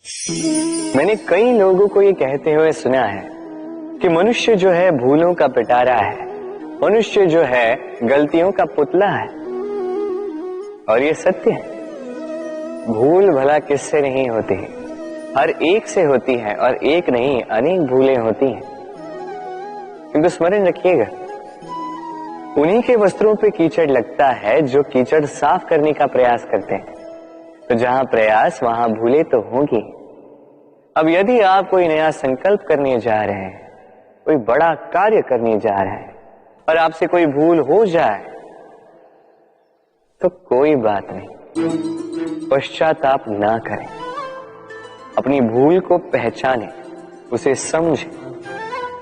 मैंने कई लोगों को ये कहते हुए सुना है कि मनुष्य जो है भूलों का पिटारा है, मनुष्य जो है गलतियों का पुतला है। और ये सत्य है। भूल भला किससे नहीं होती है, हर एक से होती है, और एक नहीं अनेक भूलें होती हैं। किंतु स्मरण रखिएगा, उन्हीं के वस्त्रों पे कीचड़ लगता है जो कीचड़ साफ करने का प्रयास करते हैं। तो जहां प्रयास वहां भूलें तो होंगी। अब यदि आप कोई नया संकल्प करने जा रहे हैं, कोई बड़ा कार्य करने जा रहे हैं, और आपसे कोई भूल हो जाए तो कोई बात नहीं, पश्चाताप ना करें। अपनी भूल को पहचानें, उसे समझें,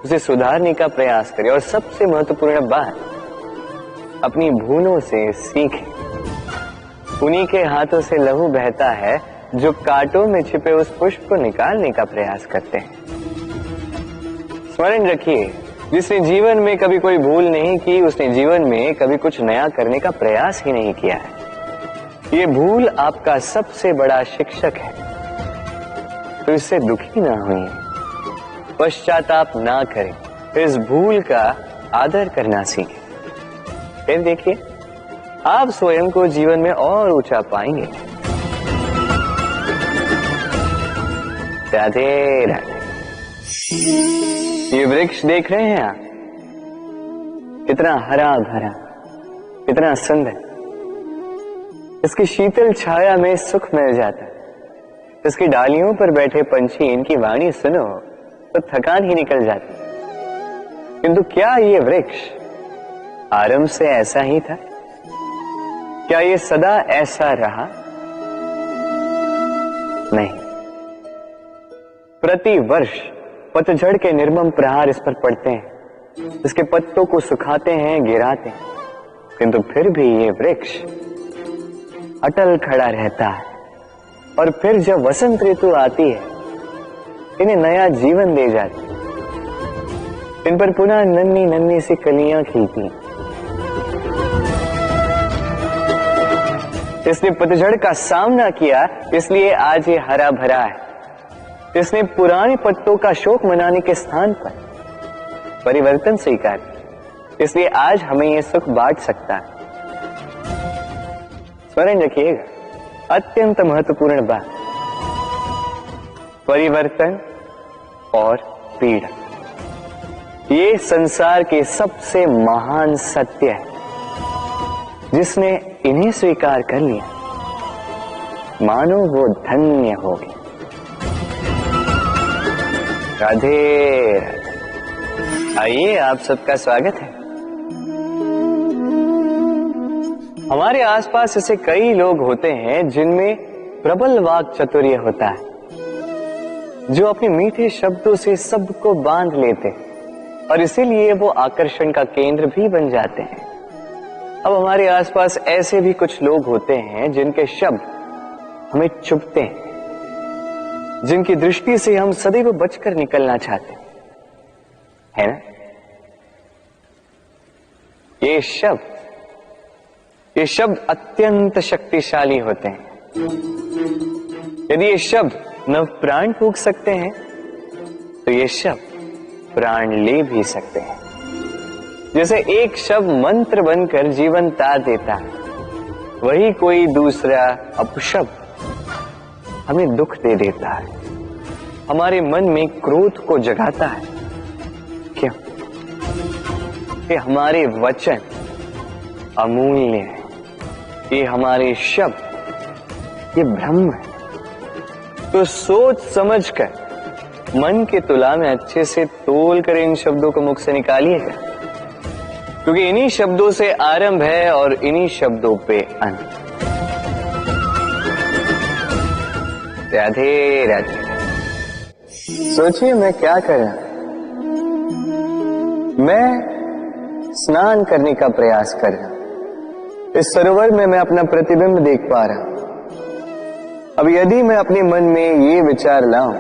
उसे सुधारने का प्रयास करें, और सबसे महत्वपूर्ण बात, अपनी भूलों से सीखें। उन्हीं के हाथों से लहू बहता है जो कांटों में छिपे उस पुष्प को निकालने का प्रयास करते हैं। स्मरण रखिए, जिसने जीवन में कभी कोई भूल नहीं की, उसने जीवन में कभी कुछ नया करने का प्रयास ही नहीं किया है। ये भूल आपका सबसे बड़ा शिक्षक है, तो इससे दुखी ना होइए, पश्चाताप ना करें, इस भूल का आदर करना सीखें। फिर देखिए, आप स्वयं को जीवन में और ऊंचा पाएंगे। राधे राधे। ये वृक्ष देख रहे हैं आप, कितना हरा भरा, कितना सुंदर। इसकी शीतल छाया में सुख मिल जाता है। इसकी डालियों पर बैठे पंछी, इनकी वाणी सुनो तो थकान ही निकल जाती। किंतु क्या ये वृक्ष आरंभ से ऐसा ही था? क्या ये सदा ऐसा रहा? नहीं। प्रति वर्ष पतझड़ के निर्मम प्रहार इस पर पड़ते हैं, इसके पत्तों को सुखाते हैं, गिराते हैं, किंतु फिर भी ये वृक्ष अटल खड़ा रहता है। और फिर जब वसंत ऋतु आती है, इन्हें नया जीवन दे जाती है। इन पर पुनः नन्ही नन्ही सी कलियां खिलती हैं। इसने पतझड़ का सामना किया, इसलिए आज ये हरा भरा है। इसने पुराने पत्तों का शोक मनाने के स्थान पर परिवर्तन स्वीकार किया, इसलिए आज हमें यह सुख बांट सकता है। स्मरण रखिएगा, अत्यंत महत्वपूर्ण बात, परिवर्तन और पीड़ा, ये संसार के सबसे महान सत्य है। जिसने इन्हें स्वीकार कर लिया, मानो वो धन्य हो गया। राधे राधे। आइए, आप सबका स्वागत है। हमारे आसपास ऐसे कई लोग होते हैं जिनमें प्रबल वाक चातुर्य होता है, जो अपने मीठे शब्दों से सबको बांध लेते हैं, और इसीलिए वो आकर्षण का केंद्र भी बन जाते हैं। अब हमारे आसपास ऐसे भी कुछ लोग होते हैं जिनके शब्द हमें चुभते हैं, जिनकी दृष्टि से हम सदैव बचकर निकलना चाहते हैं, है ना? ये शब्द अत्यंत शक्तिशाली होते हैं। यदि ये शब्द नव प्राण फूंक सकते हैं, तो ये शब्द प्राण ले भी सकते हैं। जैसे एक शब्द मंत्र बनकर जीवन तार देता है, वही कोई दूसरा अपशब्द हमें दुख दे देता है, हमारे मन में क्रोध को जगाता है। क्यों? कि हमारे वचन अमूल्य है, ये हमारे शब्द ये ब्रह्म है। तो सोच समझकर मन के तुला में अच्छे से तोल कर इन शब्दों को मुख से निकालिएगा, क्योंकि इन्हीं शब्दों से आरंभ है और इन्हीं शब्दों पे अंत। राधे राधे। सोचिए, मैं क्या कर रहा हूं? मैं स्नान करने का प्रयास कर रहा हूं। इस सरोवर में मैं अपना प्रतिबिंब देख पा रहा हूं। अब यदि मैं अपने मन में ये विचार लाऊं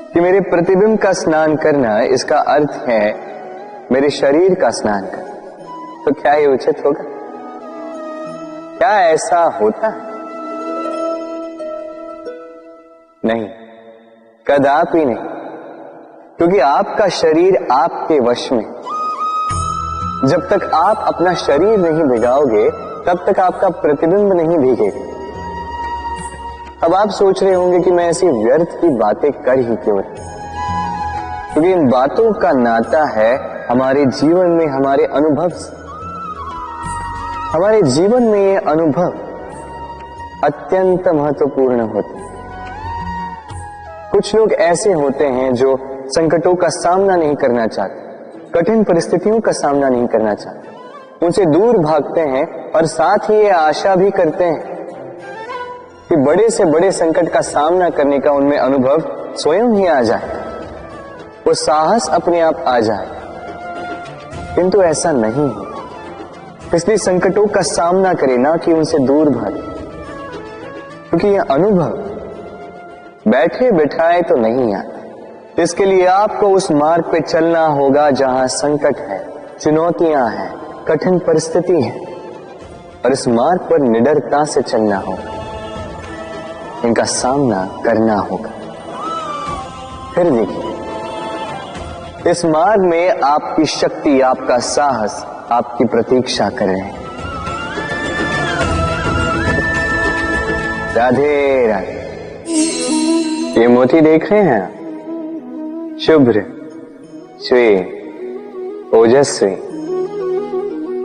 कि मेरे प्रतिबिंब का स्नान करना, इसका अर्थ है मेरे शरीर का स्नान करना, तो क्या ये उचित होगा? क्या ऐसा होता है? नहीं, कदापि नहीं, क्योंकि आपका शरीर आपके वश में। जब तक आप अपना शरीर नहीं भिगाओगे तब तक आपका प्रतिबिंब नहीं भीगेगा। अब आप सोच रहे होंगे कि मैं ऐसी व्यर्थ की बातें कर ही क्यों रहा, क्योंकि इन बातों का नाता है हमारे जीवन में हमारे अनुभव से। हमारे जीवन में ये अनुभव अत्यंत महत्वपूर्ण होते हैं। कुछ लोग ऐसे होते हैं जो संकटों का सामना नहीं करना चाहते, कठिन परिस्थितियों का सामना नहीं करना चाहते, उनसे दूर भागते हैं और साथ ही ये आशा भी करते हैं कि बड़े से बड़े संकट का सामना करने का उनमें अनुभव स्वयं ही आ जाए, वो साहस अपने आप आ जाए। किंतु ऐसा नहीं है, इसलिए संकटों का सामना करें, ना कि उनसे दूर भागे, क्योंकि यह अनुभव बैठे बिठाए तो नहीं आता। इसके लिए आपको उस मार्ग पे चलना होगा जहां संकट है, चुनौतियां हैं, कठिन परिस्थिति है, और इस मार्ग पर निडरता से चलना होगा, इनका सामना करना होगा। फिर देखिए, इस मार्ग में आपकी शक्ति, आपका साहस आपकी प्रतीक्षा कर रहे हैं। राधे राधे। ये मोती देख रहे हैं, शुभ्र, श्वेत, ओजस्वी,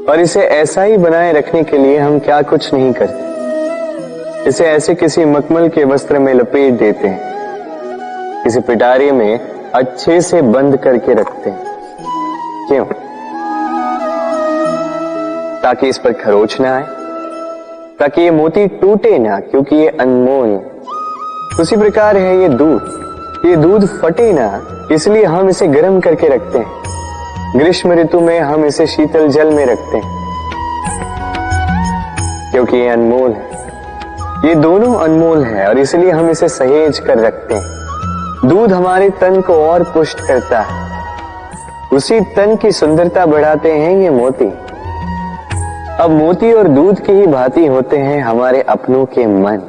और इसे ऐसा ही बनाए रखने के लिए हम क्या कुछ नहीं करते। इसे ऐसे किसी मखमल के वस्त्र में लपेट देते हैं, किसी पिटारे में अच्छे से बंद करके रखते हैं। क्यों? ताकि इस पर खरोच ना आए, ताकि ये मोती टूटे ना, क्योंकि ये अनमोल है। उसी प्रकार है ये दूध फटे ना, इसलिए हम इसे गर्म करके रखते हैं। ग्रीष्म ऋतु में हम इसे शीतल जल में रखते हैं, क्योंकि ये अनमोल है। ये दोनों अनमोल है और इसलिए हम इसे सहेज कर रखते हैं। दूध हमारे तन को और पुष्ट करता है, उसी तन की सुंदरता बढ़ाते हैं ये मोती। अब मोती और दूध की ही भांति होते हैं हमारे अपनों के मन,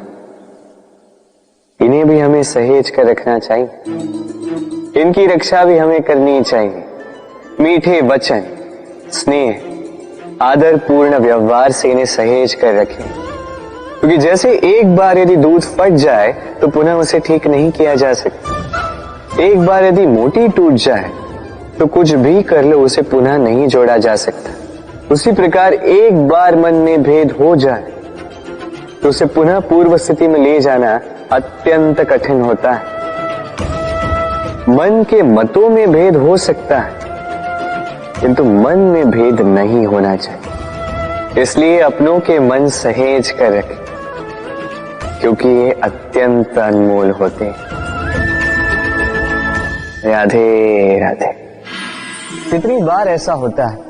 इन्हें भी हमें सहेज कर रखना चाहिए, इनकी रक्षा भी हमें करनी चाहिए। मीठे वचन, स्नेह, आदर पूर्ण व्यवहार से इन्हें सहेज कर रखें, क्योंकि जैसे एक बार यदि दूध फट जाए तो पुनः उसे ठीक नहीं किया जा सकता। एक बार यदि मोती टूट जाए तो कुछ भी कर लो उसे पुनः नहीं जोड़ा जा सकता। उसी प्रकार एक बार मन में भेद हो जाए तो उसे पुनः पूर्व स्थिति में ले जाना अत्यंत कठिन होता है। मन के मतों में भेद हो सकता है, किंतु मन में भेद नहीं होना चाहिए। इसलिए अपनों के मन सहेज कर रखें, क्योंकि ये अत्यंत अनमोल होते हैं। राधे राधे। कितनी बार ऐसा होता है,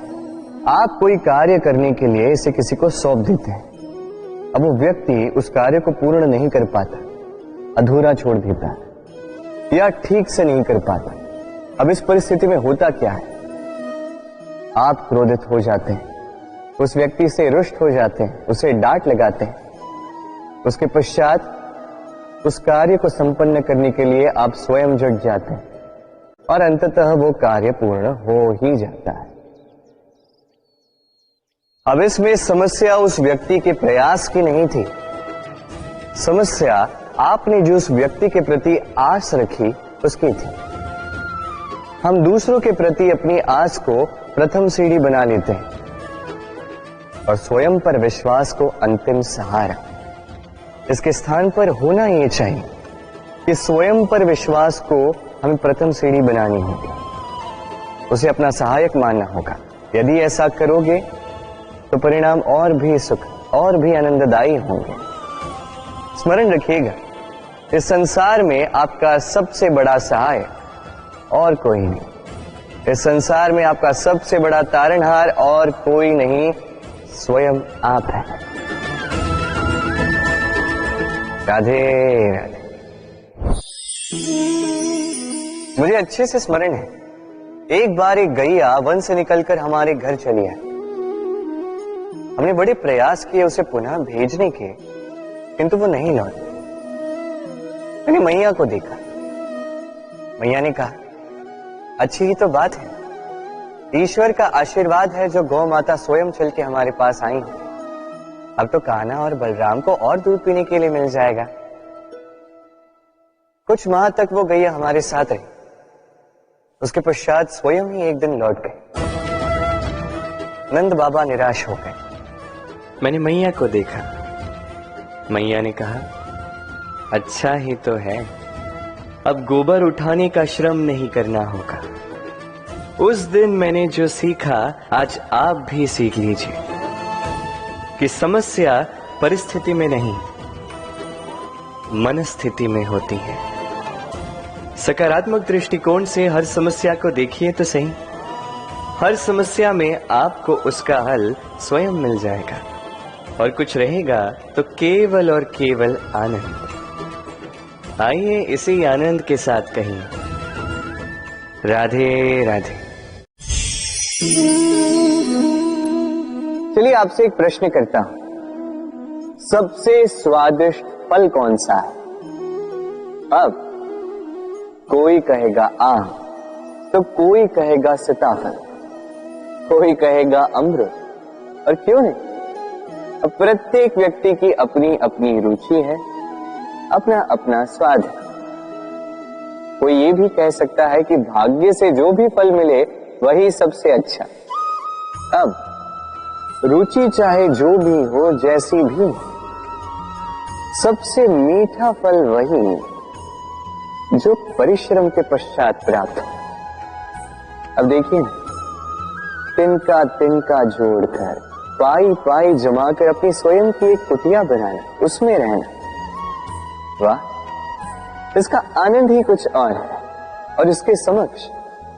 आप कोई कार्य करने के लिए इसे किसी को सौंप देते हैं, अब वो व्यक्ति उस कार्य को पूर्ण नहीं कर पाता, अधूरा छोड़ देता है या ठीक से नहीं कर पाता। अब इस परिस्थिति में होता क्या है, आप क्रोधित हो जाते हैं, उस व्यक्ति से रुष्ट हो जाते हैं, उसे डांट लगाते हैं। उसके पश्चात उस कार्य को संपन्न करने के लिए आप स्वयं जुट जाते हैं और अंततः वो कार्य पूर्ण हो ही जाता है। अब इसमें समस्या उस व्यक्ति के प्रयास की नहीं थी, समस्या आपने जो उस व्यक्ति के प्रति आस रखी उसकी थी। हम दूसरों के प्रति अपनी आस को प्रथम सीढ़ी बना लेते हैं और स्वयं पर विश्वास को अंतिम सहारा। इसके स्थान पर होना ये चाहिए कि स्वयं पर विश्वास को हमें प्रथम सीढ़ी बनानी होगी, उसे अपना सहायक मानना होगा। यदि ऐसा करोगे तो परिणाम और भी सुख और भी आनंददायी होंगे। स्मरण रखिएगा, इस संसार में आपका सबसे बड़ा सहाय और कोई नहीं। इस संसार में आपका सबसे बड़ा तारणहार और कोई नहीं, स्वयं आप हैं। राधे राधे। मुझे अच्छे से स्मरण है, एक बार एक गैया वन से निकलकर हमारे घर चली आई। हमने बड़े प्रयास किए उसे पुनः भेजने के, किंतु वो नहीं लौटी। मैंने मैया को देखा। मैया ने कहा, अच्छी ही तो बात है, ईश्वर का आशीर्वाद है जो गौ माता स्वयं चल के हमारे पास आई है। अब तो कान्हा और बलराम को और दूध पीने के लिए मिल जाएगा। कुछ माह तक वो गैया हमारे साथ रही, उसके पश्चात स्वयं ही एक दिन लौट गए। नंद बाबा निराश हो गए। मैंने मैया को देखा। मैया ने कहा, अच्छा ही तो है, अब गोबर उठाने का श्रम नहीं करना होगा। उस दिन मैंने जो सीखा आज आप भी सीख लीजिए कि समस्या परिस्थिति में नहीं, मनस्थिति में होती है। सकारात्मक दृष्टिकोण से हर समस्या को देखिए तो सही, हर समस्या में आपको उसका हल स्वयं मिल जाएगा और कुछ रहेगा तो केवल और केवल आनंद। आइए इसी आनंद के साथ कहें, राधे राधे। चलिए आपसे एक प्रश्न करता हूं, सबसे स्वादिष्ट फल कौन सा है? अब कोई कहेगा आम, तो कोई कहेगा सीताफल, कोई कहेगा अमरूद, और क्यों नहीं, अब प्रत्येक व्यक्ति की अपनी अपनी रुचि है, अपना अपना स्वाद है। कोई ये भी कह सकता है कि भाग्य से जो भी फल मिले वही सबसे अच्छा। अब रुचि चाहे जो भी हो, जैसी भी हो, सबसे मीठा फल वही जो परिश्रम के पश्चात प्राप्त हो। अब देखिए, तिनका तिनका जोड़कर, पाई पाई जमाकर अपनी स्वयं की एक कुटिया बनाना, उसमें रहना, वाह, इसका आनंद ही कुछ और है। और इसके समक्ष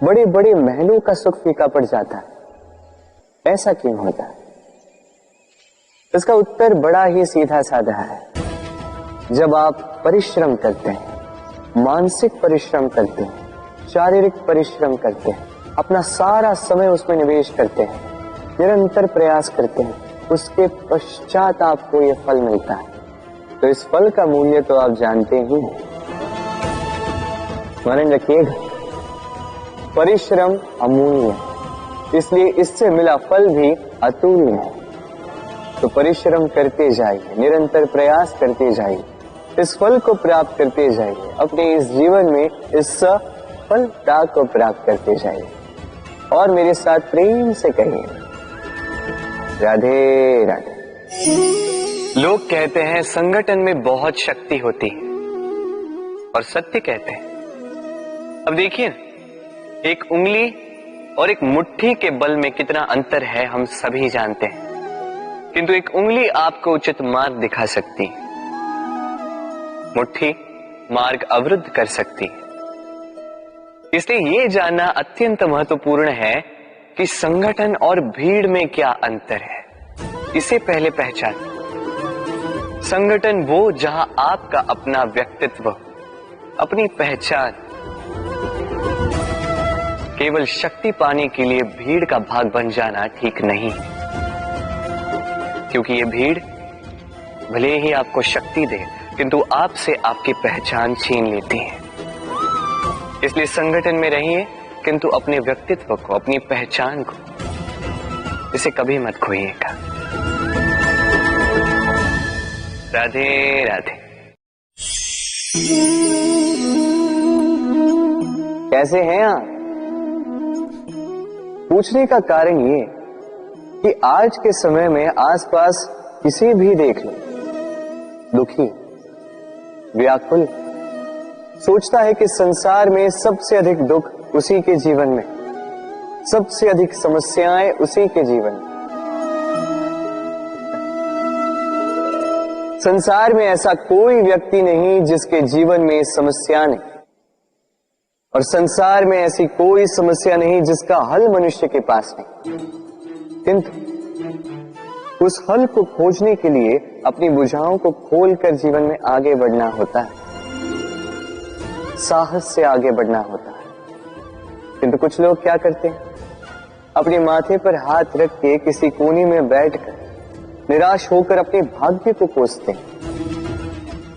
बड़े बड़े महलों का सुख फीका पड़ जाता है। ऐसा क्यों होता है? इसका उत्तर बड़ा ही सीधा साधा है। जब आप परिश्रम करते हैं, मानसिक परिश्रम करते हैं, शारीरिक परिश्रम करते हैं, अपना सारा समय उसमें निवेश करते हैं, निरंतर प्रयास करते हैं, उसके पश्चात आपको यह फल मिलता है, तो इस फल का मूल्य तो आप जानते ही हैं। स्मरण रखिएगा, परिश्रम अमूल्य है, इसलिए इससे मिला फल भी अतुल्य है। तो परिश्रम करते जाइए, निरंतर प्रयास करते जाइए, इस फल को प्राप्त करते जाइए, अपने इस जीवन में इस सफलता को प्राप्त करते जाइए। और मेरे साथ प्रेम से कहिए, राधे राधे। लोग कहते हैं संगठन में बहुत शक्ति होती है, और सत्य कहते हैं। अब देखिए, एक उंगली और एक मुट्ठी के बल में कितना अंतर है हम सभी जानते हैं, किंतु एक उंगली आपको उचित मार्ग दिखा सकती है, मुट्ठी मार्ग अवरुद्ध कर सकती है। इसलिए यह जानना अत्यंत महत्वपूर्ण है कि संगठन और भीड़ में क्या अंतर है, इसे पहले पहचान। संगठन वो जहां आपका अपना व्यक्तित्व, अपनी पहचान, केवल शक्ति पाने के लिए भीड़ का भाग बन जाना ठीक नहीं, क्योंकि ये भीड़ भले ही आपको शक्ति दे, किंतु आपसे आपकी पहचान छीन लेती है। इसलिए संगठन में रहिए, किंतु अपने व्यक्तित्व को, अपनी पहचान को, इसे कभी मत खोइएगा। राधे राधे। कैसे हैं आप? पूछने का कारण ये कि आज के समय में आसपास किसी भी देख लो, दुखी, व्याकुल, सोचता है कि संसार में सबसे अधिक दुख उसी के जीवन में, सबसे अधिक समस्याएं उसी के जीवन में। संसार में ऐसा कोई व्यक्ति नहीं जिसके जीवन में समस्या नहीं, और संसार में ऐसी कोई समस्या नहीं जिसका हल मनुष्य के पास नहीं, किंतु उस हल को खोजने के लिए अपनी भुजाओं को खोलकर जीवन में आगे बढ़ना होता है, साहस से आगे बढ़ना होता है। किंतु कुछ लोग क्या करते हैं, अपने माथे पर हाथ रख के किसी कोने में बैठकर निराश होकर अपने भाग्य को कोसते हैं।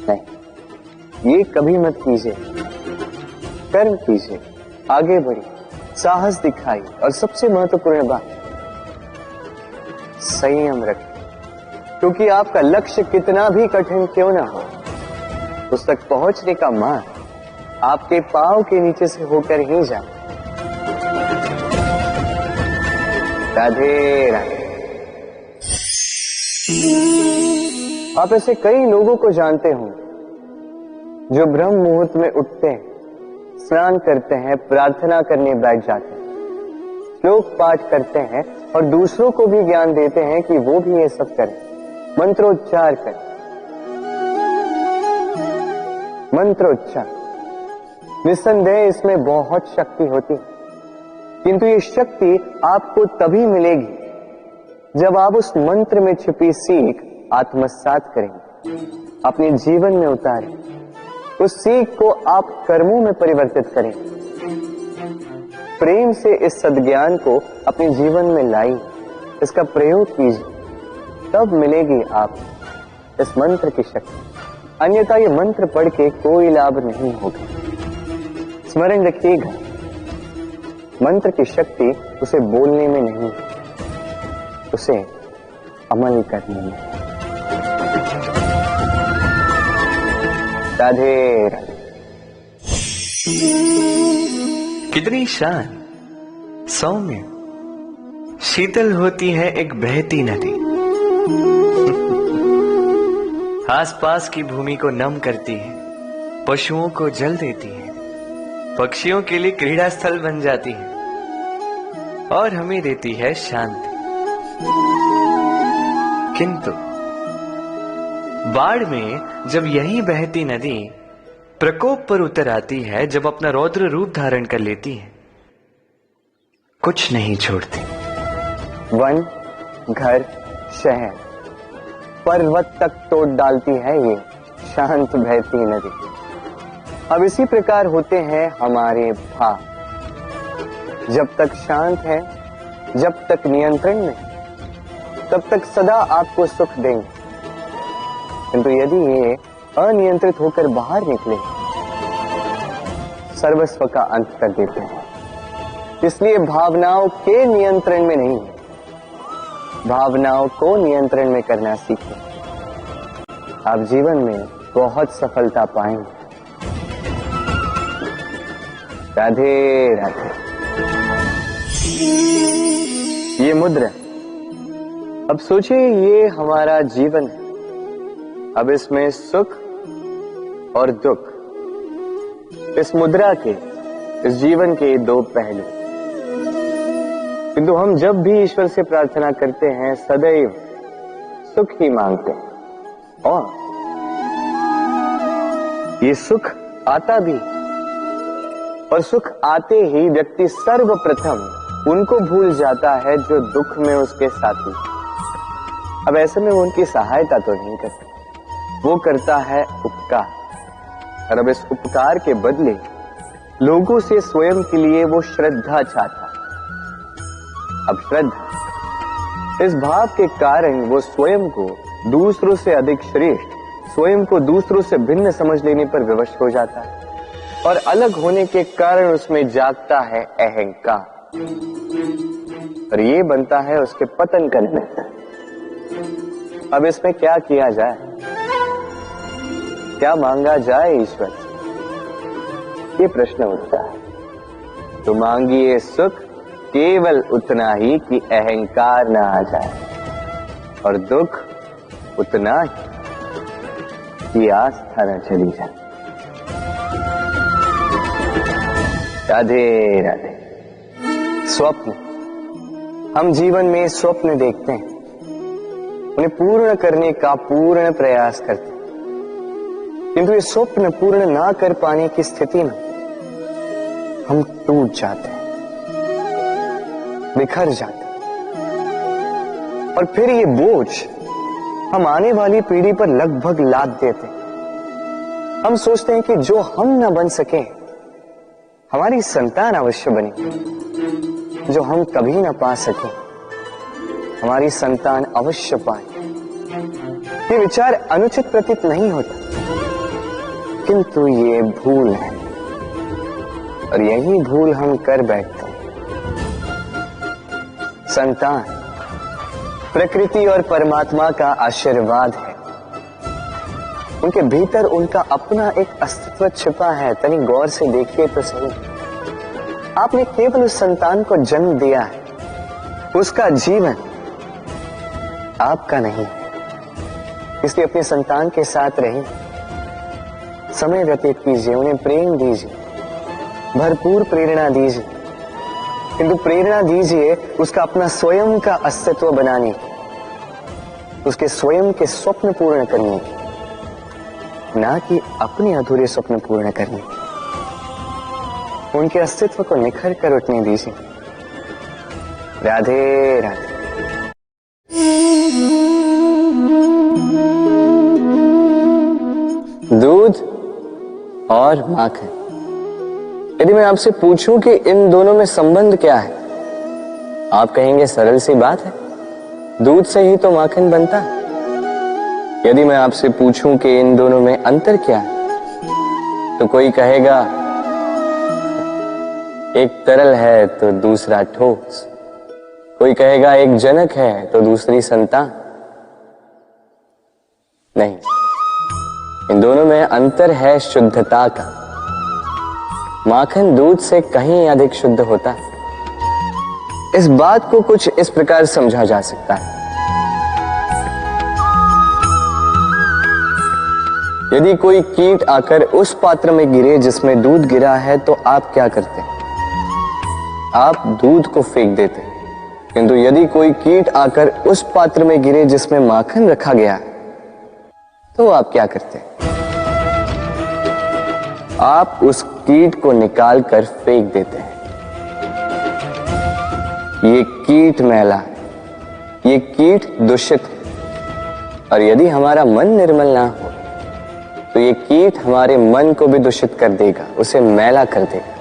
नहीं, ये कभी मत कीजिए। कर्म कीजिए, आगे बढ़िए, साहस दिखाइए और सबसे महत्वपूर्ण बात, संयम रखें, क्योंकि आपका लक्ष्य कितना भी कठिन क्यों ना हो, उस तक पहुंचने का मार्ग आपके पांव के नीचे से होकर ही जाए। राधे राधे। आप ऐसे कई लोगों को जानते हो जो ब्रह्म मुहूर्त में उठते हैं, स्नान करते हैं, प्रार्थना करने बैठ जाते हैं, श्लोक पाठ करते हैं और दूसरों को भी ज्ञान देते हैं कि वो भी ये सब करें, मंत्रोच्चार करें। मंत्रोच्चार निस्संदेह इसमें बहुत शक्ति होती है, किंतु ये शक्ति आपको तभी मिलेगी जब आप उस मंत्र में छिपी सीख आत्मसात करेंगे, अपने जीवन में उतारें, उस सीख को आप कर्मों में परिवर्तित करें, प्रेम से इस सद्ज्ञान को अपने जीवन में लाइए, इसका प्रयोग कीजिए, तब मिलेगी आप इस मंत्र की शक्ति। अन्यथा ये मंत्र पढ़ के कोई लाभ नहीं होगा। स्मरण रखिएगा, मंत्र की शक्ति उसे बोलने में नहीं, उसे अमल करने में। राधे राधे। कितनी शांत, सौम्य, शीतल होती है एक बहती नदी। आसपास की भूमि को नम करती है, पशुओं को जल देती है, पक्षियों के लिए क्रीड़ा स्थल बन जाती है और हमें देती है शांति। किंतु बाढ़ में जब यही बहती नदी प्रकोप पर उतर आती है, जब अपना रौद्र रूप धारण कर लेती है, कुछ नहीं छोड़ती। वन, घर, शहर, पर्वत तक तोड़ डालती है ये शांत बहती नदी। अब इसी प्रकार होते हैं हमारे भाव। जब तक शांत है, जब तक नियंत्रण में, तब तक सदा आपको सुख देंगे, किंतु यदि ये अनियंत्रित होकर बाहर निकले, सर्वस्व का अंत कर देते हैं। इसलिए भावनाओं के नियंत्रण में नहीं, भावनाओं को नियंत्रण में करना सीखें। आप जीवन में बहुत सफलता पाएंगे। राधे राधे। ये मुद्रा, अब सोचिए ये हमारा जीवन है। अब इसमें सुख और दुख, इस मुद्रा के, इस जीवन के दो पहलू। किंतु हम जब भी ईश्वर से प्रार्थना करते हैं, सदैव सुख ही मांगते हैं, और ये सुख आता भी, और सुख आते ही व्यक्ति सर्वप्रथम उनको भूल जाता है जो दुख में उसके साथी। अब ऐसे में वो उनकी सहायता तो नहीं करता, वो करता है उपकार, और अब इस उपकार के बदले लोगों से स्वयं के लिए वो श्रद्धा चाहता है। अब श्रद्धा, इस भाव के कारण वो स्वयं को दूसरों से अधिक श्रेष्ठ, स्वयं को दूसरों से भिन्न समझ लेने पर विवश हो जाता है, और अलग होने के कारण उसमें जागता है अहंकार, और ये बनता है उसके पतन का निमित्त। अब इसमें क्या किया जाए, क्या मांगा जाए ईश्वर से, ये प्रश्न उठता है। तो मांगिए सुख केवल उतना ही कि अहंकार ना आ जाए, और दुख उतना ही कि आस्था न चली जाए। राधे राधे। स्वप्न, हम जीवन में स्वप्न देखते हैं, उन्हें पूर्ण करने का पूर्ण प्रयास करते हैं, किंतु ये स्वप्न पूर्ण ना कर पाने की स्थिति में हम टूट जाते हैं, बिखर जाते हैं, और फिर ये बोझ हम आने वाली पीढ़ी पर लगभग लाद देते हैं। हम सोचते हैं कि जो हम ना बन सके, हमारी संतान अवश्य बने, जो हम कभी ना पा सके, हमारी संतान अवश्य पाए। ये विचार अनुचित प्रतीत नहीं होता, किंतु ये भूल है, और यही भूल हम कर बैठते हैं। संतान प्रकृति और परमात्मा का आशीर्वाद है। उनके भीतर उनका अपना एक अस्तित्व छिपा है। तनी गौर से देखिए तो सही। आपने केवल उस संतान को जन्म दिया है, उसका जीवन आपका नहीं है। इसलिए अपने संतान के साथ रहिए, समय व्यतीत कीजिए, उन्हें प्रेम दीजिए, भरपूर प्रेरणा दीजिए, किंतु प्रेरणा दीजिए उसका अपना स्वयं का अस्तित्व बनाने, उसके स्वयं के स्वप्न पूर्ण करने की, ना कि अपने अधूरे स्वप्न पूर्ण करने। उनके अस्तित्व को निखर कर उठने दीजिए। राधे राधे। दूध और माखन। यदि मैं आपसे पूछूं कि इन दोनों में संबंध क्या है, आप कहेंगे सरल सी बात है, दूध से ही तो माखन बनता है। यदि मैं आपसे पूछूं कि इन दोनों में अंतर क्या है, तो कोई कहेगा एक तरल है तो दूसरा ठोस, कोई कहेगा एक जनक है तो दूसरी संतान। नहीं, इन दोनों में अंतर है शुद्धता का। माखन दूध से कहीं अधिक शुद्ध होता है। इस बात को कुछ इस प्रकार समझा जा सकता है। यदि कोई कीट आकर उस पात्र में गिरे जिसमें दूध गिरा है, तो आप क्या करते? आप दूध को फेंक देते। किंतु यदि कोई कीट आकर उस पात्र में गिरे जिसमें माखन रखा गया, तो आप क्या करते? आप उस कीट को निकाल कर फेंक देते हैं। ये कीट मैला है, ये कीट दूषित है। और यदि हमारा मन निर्मल ना हो, तो ये कीट हमारे मन को भी दूषित कर देगा, उसे मैला कर देगा।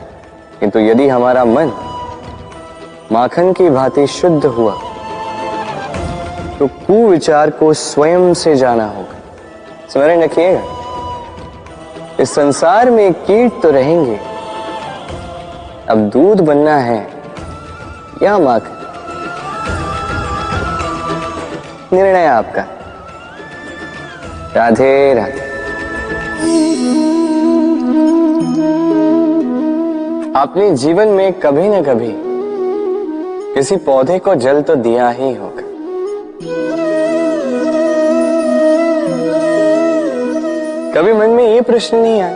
किंतु यदि हमारा मन माखन की भांति शुद्ध हुआ, तो कुविचार को स्वयं से जाना होगा। स्मरण रखिएगा, इस संसार में कीट तो रहेंगे, अब दूध बनना है या माखन, निर्णय आपका। राधे राधे। आपने जीवन में कभी न कभी किसी पौधे को जल तो दिया ही होगा। कभी मन में ये प्रश्न नहीं आया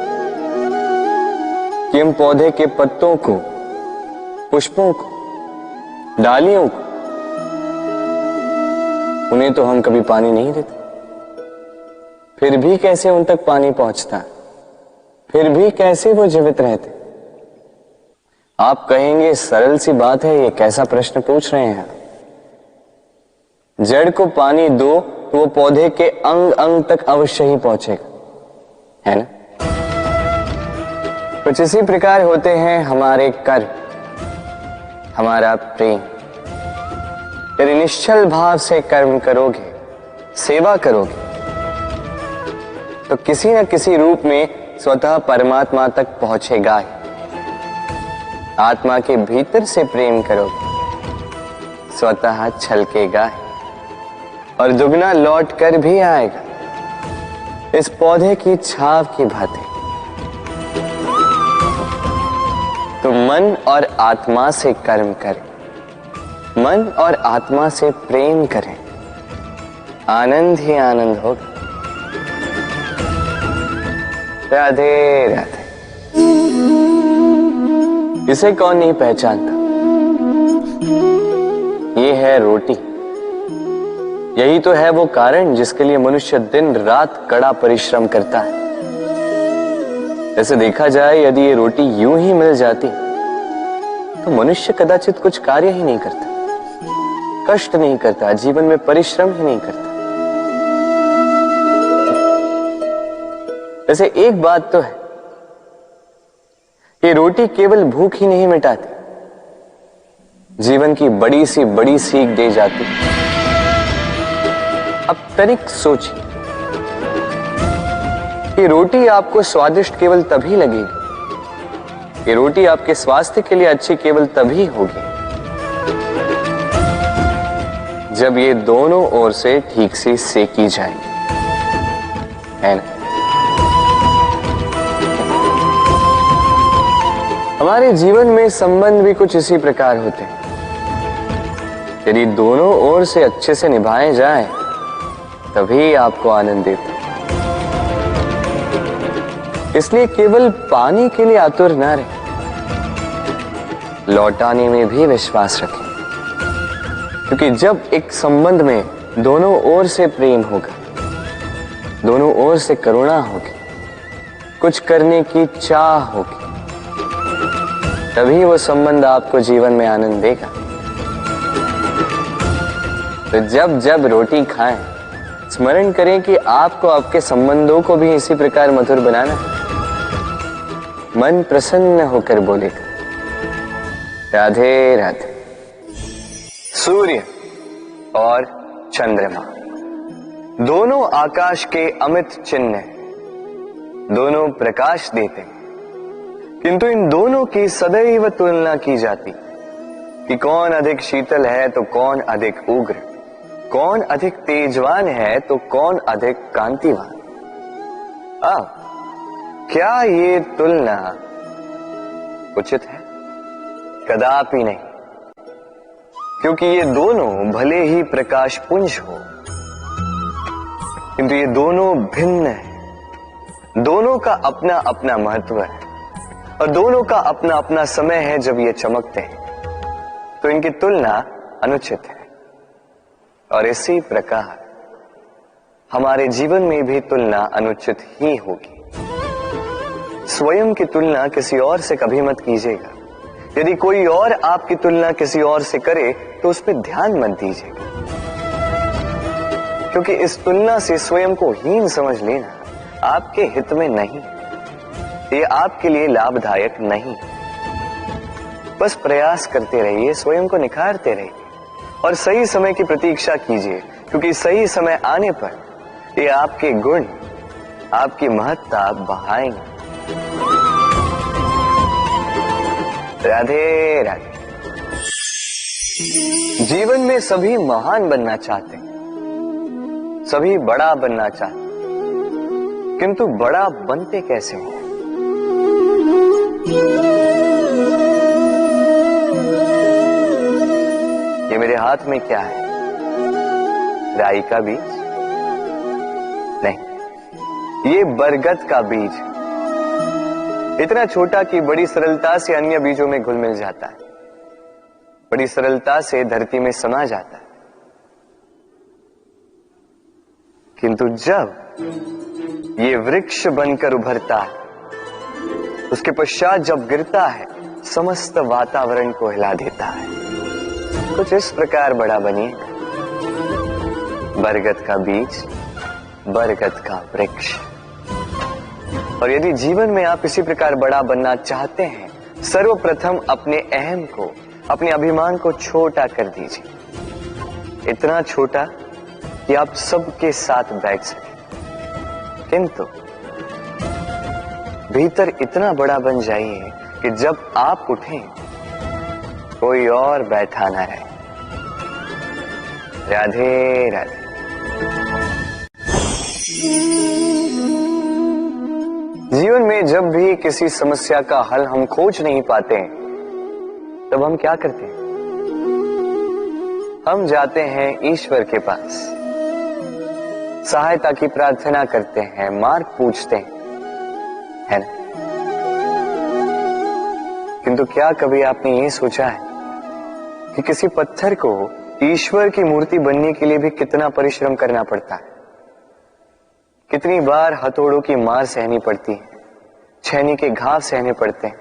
कि हम पौधे के पत्तों को, पुष्पों को, डालियों को, उन्हें तो हम कभी पानी नहीं देते, फिर भी कैसे उन तक पानी पहुंचता, फिर भी कैसे वो जीवित रहते? आप कहेंगे सरल सी बात है, ये कैसा प्रश्न पूछ रहे हैं? जड़ को पानी दो तो वो पौधे के अंग अंग तक अवश्य ही पहुंचेगा, है ना? कुछ इसी प्रकार होते हैं हमारे कर्म, हमारा प्रेम। यदि निश्चल भाव से कर्म करोगे, सेवा करोगे, तो किसी न किसी रूप में स्वतः परमात्मा तक पहुंचेगा ही। आत्मा के भीतर से प्रेम करोगे, स्वतः छलकेगा ही और दुगना लौट कर भी आएगा, इस पौधे की छाव की भांति। तो मन और आत्मा से कर्म करें, मन और आत्मा से प्रेम करें, आनंद ही आनंद होगा। राधे राधे। इसे कौन नहीं पहचानता? ये है रोटी। यही तो है वो कारण जिसके लिए मनुष्य दिन रात कड़ा परिश्रम करता है। ऐसे देखा जाए, यदि ये रोटी यूं ही मिल जाती तो मनुष्य कदाचित कुछ कार्य ही नहीं करता, कष्ट नहीं करता, जीवन में परिश्रम ही नहीं करता। वैसे एक बात तो है, ये रोटी केवल भूख ही नहीं मिटाती, जीवन की बड़ी सी बड़ी सीख दे जाती। अब तनिक सोचिए कि ये रोटी आपको स्वादिष्ट केवल तभी लगेगी, ये रोटी आपके स्वास्थ्य के लिए अच्छी केवल तभी होगी जब ये दोनों ओर से ठीक से सेकी जाएगी, है ना? हमारे जीवन में संबंध भी कुछ इसी प्रकार होते हैं। यदि दोनों ओर से अच्छे से निभाए जाएं, तभी आपको आनंद देते हैं। इसलिए केवल पाने के लिए आतुर न रहे, लौटाने में भी विश्वास रखें। क्योंकि जब एक संबंध में दोनों ओर से प्रेम होगा, दोनों ओर से करुणा होगी, कुछ करने की चाह होगी, तभी वो संबंध आपको जीवन में आनंद देगा। तो जब जब रोटी खाएं, स्मरण करें कि आपको आपके संबंधों को भी इसी प्रकार मधुर बनाना है। मन प्रसन्न होकर बोलेगा, राधे राधे। सूर्य और चंद्रमा दोनों आकाश के अमित चिन्ह हैं, दोनों प्रकाश देते हैं, किंतु इन दोनों की सदैव तुलना की जाती कि कौन अधिक शीतल है तो कौन अधिक उग्र, कौन अधिक तेजवान है तो कौन अधिक कांतिवान। अब क्या ये तुलना उचित है? कदापि नहीं, क्योंकि ये दोनों भले ही प्रकाश पुंज हो, किंतु ये दोनों भिन्न हैं। दोनों का अपना अपना महत्व है और दोनों का अपना अपना समय है जब ये चमकते हैं, तो इनकी तुलना अनुचित है। और इसी प्रकार हमारे जीवन में भी तुलना अनुचित ही होगी। स्वयं की तुलना किसी और से कभी मत कीजिएगा। यदि कोई और आपकी तुलना किसी और से करे तो उस पर ध्यान मत दीजिएगा, क्योंकि इस तुलना से स्वयं को हीन समझ लेना आपके हित में नहीं, ये आपके लिए लाभदायक नहीं। बस प्रयास करते रहिए, स्वयं को निखारते रहिए और सही समय की प्रतीक्षा कीजिए, क्योंकि सही समय आने पर ये आपके गुण, आपकी महत्ता बढ़ाएंगे। राधे राधे। जीवन में सभी महान बनना चाहते हैं, सभी बड़ा बनना चाहते हैं, किंतु बड़ा बनते कैसे हैं? ये मेरे हाथ में क्या है? राई का बीज? नहीं, ये बरगद का बीज, इतना छोटा कि बड़ी सरलता से अन्य बीजों में घुल मिल जाता है, बड़ी सरलता से धरती में समा जाता है। किंतु जब ये वृक्ष बनकर उभरता है, उसके पश्चात जब गिरता है, समस्त वातावरण को हिला देता है। कुछ इस प्रकार बड़ा बनिएगा, बरगद का बीज, बरगद का वृक्ष। और यदि जीवन में आप इसी प्रकार बड़ा बनना चाहते हैं, सर्वप्रथम अपने अहम को, अपने अभिमान को छोटा कर दीजिए, इतना छोटा कि आप सबके साथ बैठ सकें। किंतु भीतर इतना बड़ा बन जाइए कि जब आप उठें कोई और बैठा ना रहे। राधे राधे। जीवन में जब भी किसी समस्या का हल हम खोज नहीं पाते, तब हम क्या करते हैं? हम जाते हैं ईश्वर के पास, सहायता की प्रार्थना करते हैं, मार्ग पूछते हैं, है ना? किंतु क्या कभी आपने ये सोचा है कि किसी पत्थर को ईश्वर की मूर्ति बनने के लिए भी कितना परिश्रम करना पड़ता है? कितनी बार हथौड़ों की मार सहनी पड़ती है, छेनी के घाव सहने पड़ते हैं,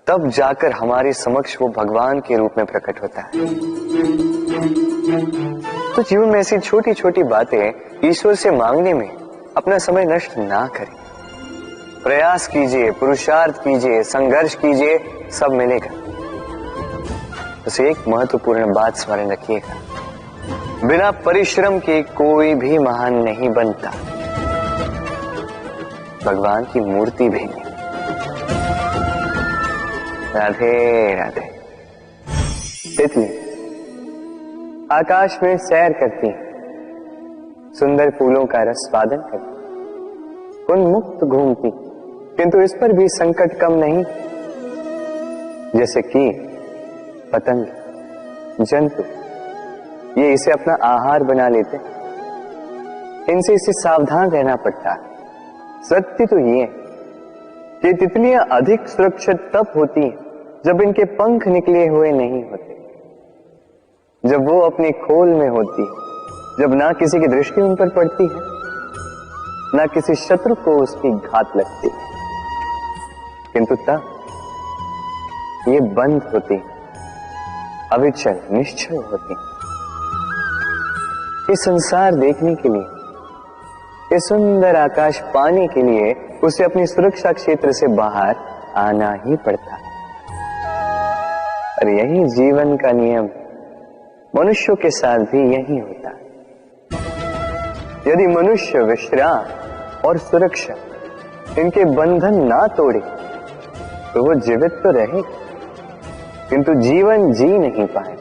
तब जाकर हमारे समक्ष वो भगवान के रूप में प्रकट होता है। तो जीवन में ऐसी छोटी छोटी बातें ईश्वर से मांगने में अपना समय नष्ट ना करें। प्रयास कीजिए, पुरुषार्थ कीजिए, संघर्ष कीजिए, सब मिलेगा। बस एक महत्वपूर्ण बात स्मरण रखिएगा, बिना परिश्रम के कोई भी महान नहीं बनता। भगवान की मूर्ति भेंगी। राधे राधे। तितली आकाश में सैर करती, सुंदर फूलों का रसवादन करती, उन्मुक्त घूमती, किंतु इस पर भी संकट कम नहीं। जैसे कि पतंग, जंतु ये इसे अपना आहार बना लेते, इनसे इसे सावधान रहना पड़ता है। सत्य तो ये कि तितलियां अधिक सुरक्षित तब होती हैं जब इनके पंख निकले हुए नहीं होते, जब वो अपने खोल में होती है, जब ना किसी की दृष्टि उन पर पड़ती है, ना किसी शत्रु को उसकी घात लगती है, किंतु तब ये बंद होती, अविचल निश्चल होती। ये संसार देखने के लिए, ये सुंदर आकाश पाने के लिए उसे अपनी सुरक्षा क्षेत्र से बाहर आना ही पड़ता। और यही जीवन का नियम मनुष्यों के साथ भी यही होता है। यदि मनुष्य विश्राम और सुरक्षा इनके बंधन ना तोड़े तो वो जीवित तो रहे, किंतु जीवन जी नहीं पाए।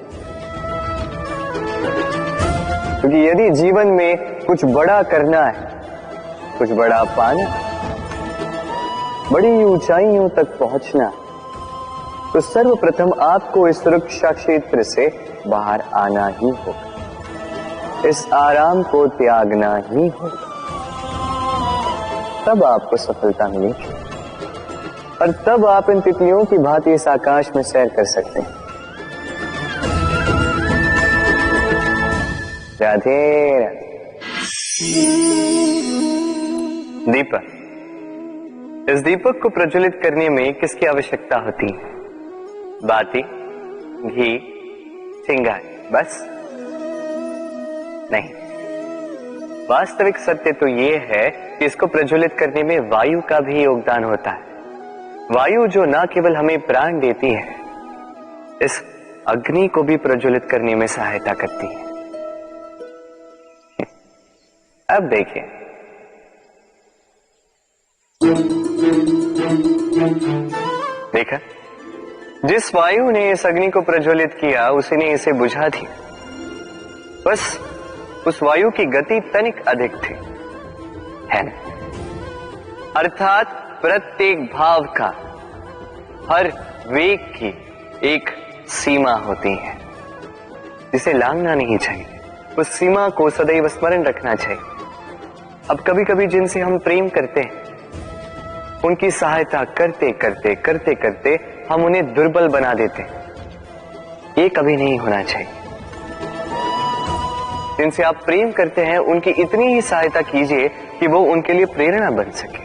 क्योंकि यदि जीवन में कुछ बड़ा करना है, कुछ बड़ा पाना, बड़ी ऊंचाइयों तक पहुंचना, तो सर्वप्रथम आपको इस सुरक्षा क्षेत्र से बाहर आना ही होगा, इस आराम को त्यागना ही होगा। तब आपको सफलता मिलेगी और तब आप इन तितलियों की भांति इस आकाश में सैर कर सकते हैं। राधे राधे। दीपक, इस दीपक को प्रज्वलित करने में किसकी आवश्यकता होती है? बाती, घी, चिंगारी, बस नहीं। वास्तविक सत्य तो यह है कि इसको प्रज्वलित करने में वायु का भी योगदान होता है। वायु जो न केवल हमें प्राण देती है, इस अग्नि को भी प्रज्वलित करने में सहायता करती है। अब देखिए, देखा, जिस वायु ने इस अग्नि को प्रज्वलित किया उसी ने इसे बुझा दिया। बस उस वायु की गति तनिक अधिक थी, है ना? अर्थात प्रत्येक भाव का, हर वेग की एक सीमा होती है जिसे लांघना नहीं चाहिए। उस सीमा को सदैव स्मरण रखना चाहिए। अब कभी कभी जिनसे हम प्रेम करते हैं, उनकी सहायता करते करते करते करते हम उन्हें दुर्बल बना देते हैं। ये कभी नहीं होना चाहिए। जिनसे आप प्रेम करते हैं उनकी इतनी ही सहायता कीजिए कि वो उनके लिए प्रेरणा बन सके,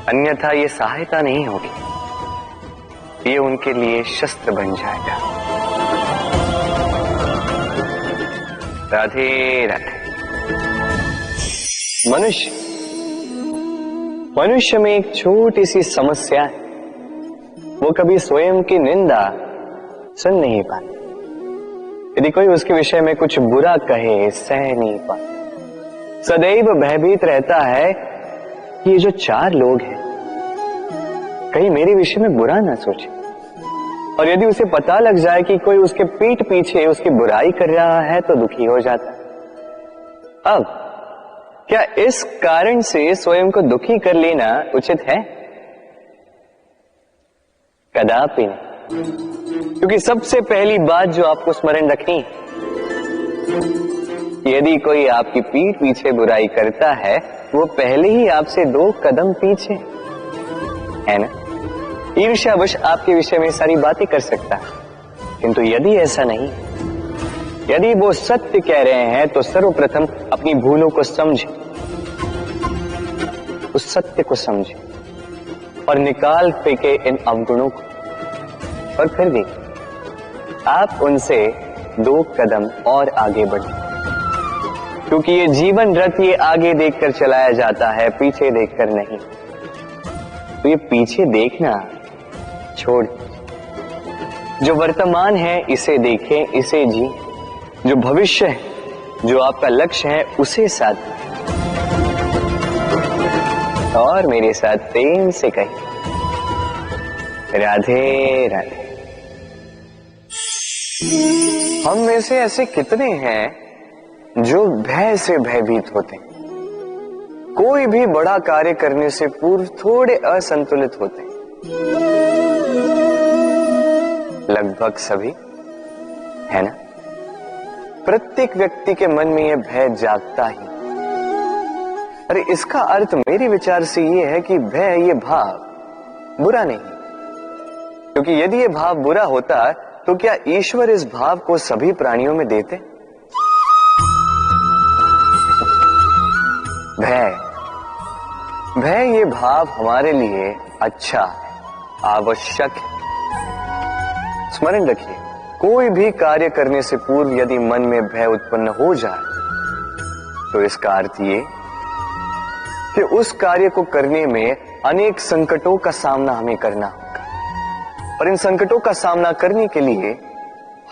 अन्यथा ये सहायता नहीं होगी, ये उनके लिए शस्त्र बन जाएगा। राधे राधे। मनुष्य में एक छोटी सी समस्या है, वो कभी स्वयं की निंदा सुन नहीं पाता। यदि कोई उसके विषय में कुछ बुरा कहे, सह नहीं पाता। सदैव भयभीत रहता है कि ये जो चार लोग हैं कहीं मेरे विषय में बुरा ना सोचे। और यदि उसे पता लग जाए कि कोई उसके पीठ पीछे उसकी बुराई कर रहा है तो दुखी हो जाता। अब क्या इस कारण से स्वयं को दुखी कर लेना उचित है? कदापि नहीं। क्योंकि सबसे पहली बात जो आपको स्मरण रखनी है, यदि कोई आपकी पीठ पीछे बुराई करता है वो पहले ही आपसे 2 कदम पीछे है ना। ईर्ष्यावश आपके विषय में सारी बातें कर सकता है, किंतु यदि ऐसा नहीं, यदि वो सत्य कह रहे हैं तो सर्वप्रथम अपनी भूलों को समझे, उस सत्य को समझे और निकाल फेंके इन अवगुणों को, और फिर देखिए आप उनसे 2 कदम और आगे बढ़े। क्योंकि ये जीवन रथ ये आगे देखकर चलाया जाता है, पीछे देखकर नहीं। तो ये पीछे देखना छोड़, जो वर्तमान है इसे देखें, इसे जी। जो भविष्य है, जो आपका लक्ष्य है, उसे साथ और मेरे साथ प्रेम से कहिए राधे राधे। हम में से ऐसे कितने हैं जो भय से भयभीत होते हैं, कोई भी बड़ा कार्य करने से पूर्व थोड़े असंतुलित होते हैं। लगभग सभी, है ना? प्रत्येक व्यक्ति के मन में यह भय जागता ही। अरे इसका अर्थ मेरे विचार से यह है कि भय, ये भाव बुरा नहीं, क्योंकि यदि यह भाव बुरा होता तो क्या ईश्वर इस भाव को सभी प्राणियों में देते? भय ये भाव हमारे लिए अच्छा है, आवश्यक है। स्मरण रखिए, कोई भी कार्य करने से पूर्व यदि मन में भय उत्पन्न हो जाए तो इसका अर्थ ये कि उस कार्य को करने में अनेक संकटों का सामना हमें करना होगा, और इन संकटों का सामना करने के लिए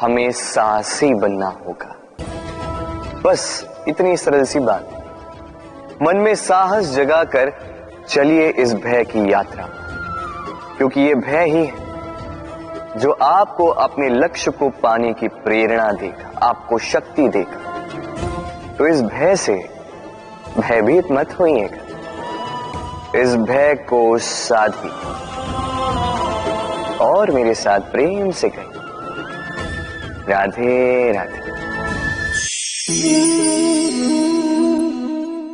हमें साहसी बनना होगा। बस इतनी सरल सी बात। मन में साहस जगाकर चलिए इस भय की यात्रा, क्योंकि ये भय ही है जो आपको अपने लक्ष्य को पाने की प्रेरणा देगा, आपको शक्ति देगा। तो इस भय से भयभीत मत होइएगा, इस भय को साधिए और मेरे साथ प्रेम से कहिए राधे राधे।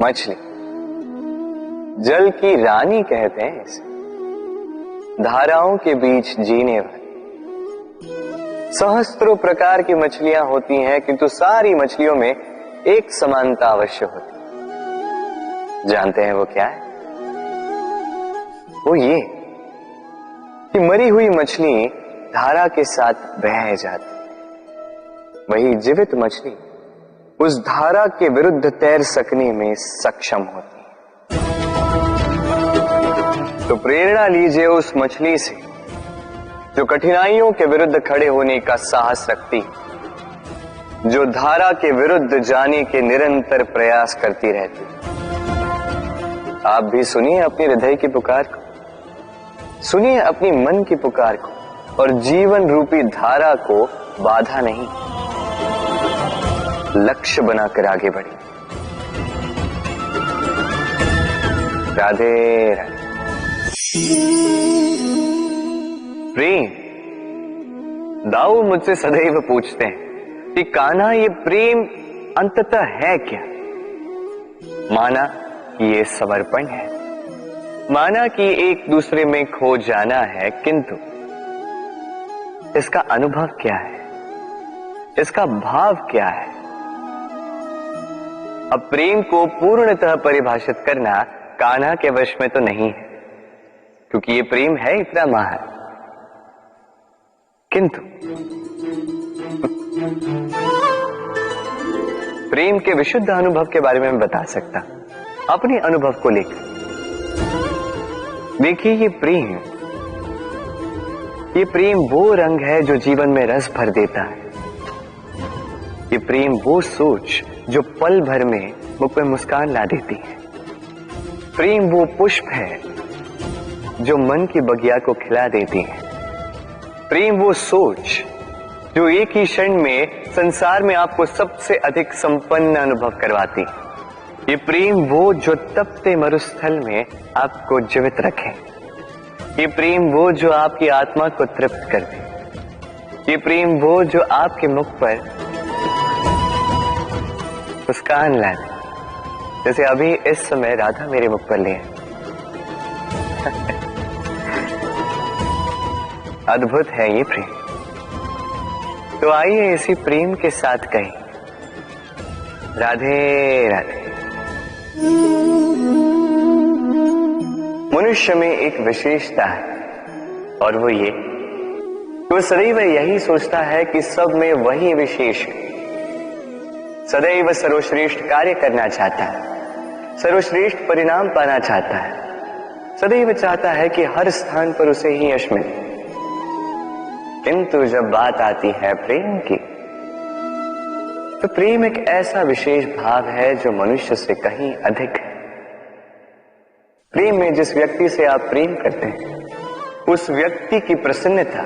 मछली जल की रानी कहते हैं इसे, धाराओं के बीच जीने वाली। सहस्त्रों प्रकार की मछलियां होती हैं, किंतु सारी मछलियों में एक समानता अवश्य होती है। जानते हैं वो क्या है? वो ये कि मरी हुई मछली धारा के साथ बह जाती, वही जीवित मछली उस धारा के विरुद्ध तैर सकने में सक्षम होती है। तो प्रेरणा लीजिए उस मछली से जो कठिनाइयों के विरुद्ध खड़े होने का साहस रखती है, जो धारा के विरुद्ध जाने के निरंतर प्रयास करती रहती है। आप भी सुनिए अपने हृदय की पुकार को, सुनिए अपनी मन की पुकार को, और जीवन रूपी धारा को बाधा नहीं, लक्ष्य बनाकर आगे बढ़िए। राधे राधे। प्रेम, दाऊ मुझसे सदैव पूछते हैं कि कान्हा ये प्रेम अंततः है क्या? माना कि ये समर्पण है, माना कि एक दूसरे में खो जाना है, किंतु इसका अनुभव क्या है, इसका भाव क्या है? अब प्रेम को पूर्णतः परिभाषित करना कान्हा के वश में तो नहीं है, क्योंकि ये प्रेम है इतना महान, किंतु प्रेम के विशुद्ध अनुभव के बारे में मैं बता सकता अपने अनुभव को लेकर। देखिए, ये प्रेम वो रंग है जो जीवन में रस भर देता है। ये प्रेम वो सोच जो पल भर में मुख पे मुस्कान ला देती है। प्रेम वो पुष्प है जो मन की बगिया को खिला देती है। प्रेम वो सोच जो एक ही क्षण में संसार में आपको सबसे अधिक संपन्न अनुभव करवाती है। ये प्रेम वो जो तपते मरुस्थल में आपको जीवित रखे। ये प्रेम वो जो आपकी आत्मा को तृप्त कर दे। ये प्रेम वो जो आपके मुख पर मुस्कान ला दे, जैसे अभी इस समय राधा मेरे मुख पर ले है। अद्भुत है ये प्रेम। तो आइए इसी प्रेम के साथ कहें राधे राधे। मनुष्य में एक विशेषता है, और वो ये कि वो सदैव यही सोचता है कि सब में वही विशेष है। सदैव सर्वश्रेष्ठ कार्य करना चाहता है, सर्वश्रेष्ठ परिणाम पाना चाहता है, सदैव चाहता है कि हर स्थान पर उसे ही यश मिले। किंतु जब बात आती है प्रेम की, तो प्रेम एक ऐसा विशेष भाव है जो मनुष्य से कहीं अधिक है। प्रेम में जिस व्यक्ति से आप प्रेम करते हैं उस व्यक्ति की प्रसन्नता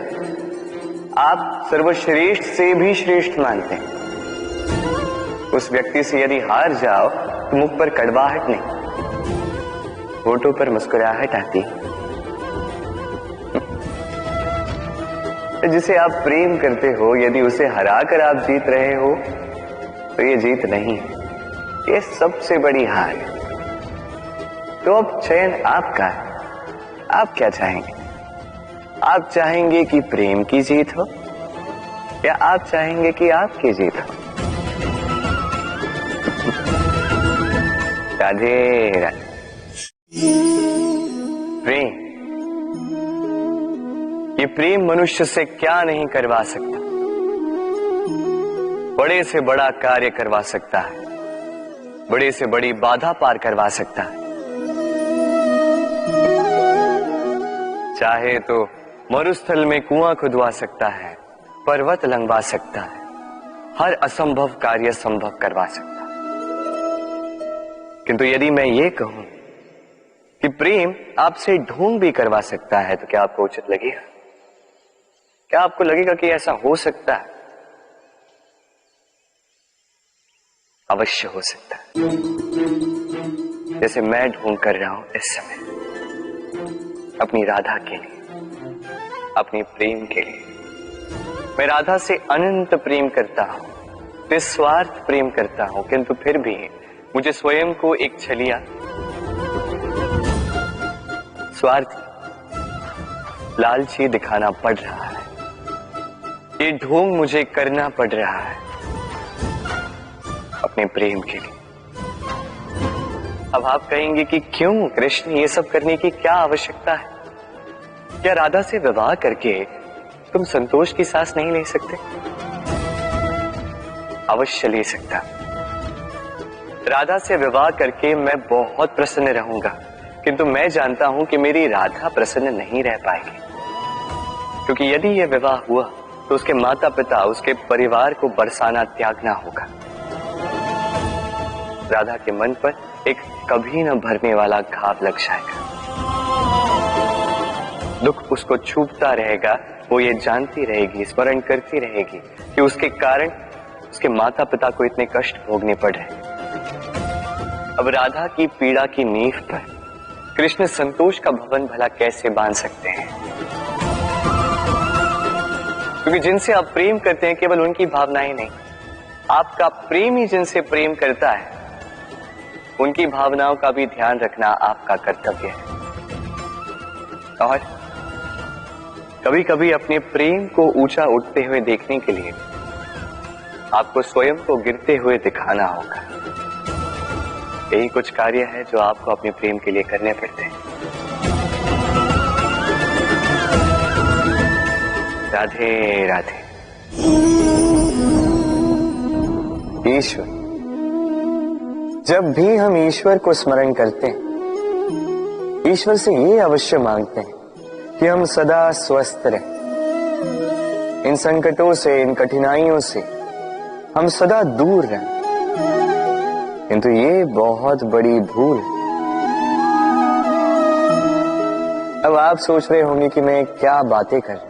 आप सर्वश्रेष्ठ से भी श्रेष्ठ मानते हैं। उस व्यक्ति से यदि हार जाओ तो मुख पर कड़वाहट नहीं, होठों पर मुस्कुराहट आती। जिसे आप प्रेम करते हो यदि उसे हराकर आप जीत रहे हो तो ये जीत नहीं है, ये सबसे बड़ी हार है। तो अब चयन आपका है, आप क्या चाहेंगे? आप चाहेंगे कि प्रेम की जीत हो या आप चाहेंगे कि आपकी जीत हो? राधे राधे। प्रेम, ये प्रेम मनुष्य से क्या नहीं करवा सकता, बड़े से बड़ा कार्य करवा सकता है, बड़े से बड़ी बाधा पार करवा सकता है। चाहे तो मरुस्थल में कुआं खुदवा सकता है, पर्वत लंघवा सकता है, हर असंभव कार्य संभव करवा सकता है। किंतु यदि मैं ये कहूं कि प्रेम आपसे ढोंग भी करवा सकता है तो क्या आपको उचित लगेगा? क्या आपको लगेगा कि ऐसा हो सकता है? अवश्य हो सकता है। जैसे मैं ढोंग कर रहा हूं इस समय अपनी राधा के लिए, अपनी प्रेम के लिए। मैं राधा से अनंत प्रेम करता हूं, निस्वार्थ प्रेम करता हूं, किंतु फिर भी मुझे स्वयं को एक छलिया, स्वार्थी, लालची दिखाना पड़ रहा है। ये ढोंग मुझे करना पड़ रहा है अपने प्रेम के लिए। अब आप कहेंगे कि क्यों कृष्ण, ये सब करने की क्या आवश्यकता है? क्या राधा से विवाह करके तुम संतोष की सांस नहीं ले सकते? अवश्य ले सकता। राधा से विवाह करके मैं बहुत प्रसन्न रहूंगा, किंतु मैं जानता हूं कि मेरी राधा प्रसन्न नहीं रह पाएगी, क्योंकि यदि यह विवाह हुआ तो उसके माता पिता, उसके परिवार को बरसाना त्यागना होगा। राधा के मन पर एक कभी न भरने वाला घाव लग जाएगा। दुख उसको छूपता रहेगा, वो ये जानती रहेगी, स्मरण करती रहेगी कि उसके कारण उसके माता पिता को इतने कष्ट भोगने पड़ रहे। अब राधा की पीड़ा की नींव पर कृष्ण संतोष का भवन भला कैसे बांध सकते हैं? क्योंकि जिनसे आप प्रेम करते हैं केवल उनकी भावनाएं नहीं, आपका प्रेम ही जिनसे प्रेम करता है उनकी भावनाओं का भी ध्यान रखना आपका कर्तव्य है। और कभी कभी अपने प्रेम को ऊंचा उठते हुए देखने के लिए आपको स्वयं को गिरते हुए दिखाना होगा। यही कुछ कार्य है जो आपको अपने प्रेम के लिए करने पड़ते हैं। राधे राधे। ईश्वर, जब भी हम ईश्वर को स्मरण करते हैं, ईश्वर से ये अवश्य मांगते हैं कि हम सदा स्वस्थ रहें, इन संकटों से, इन कठिनाइयों से हम सदा दूर रहें। किंतु ये बहुत बड़ी भूल। अब आप सोच रहे होंगे कि मैं क्या बातें कर रहा हूं।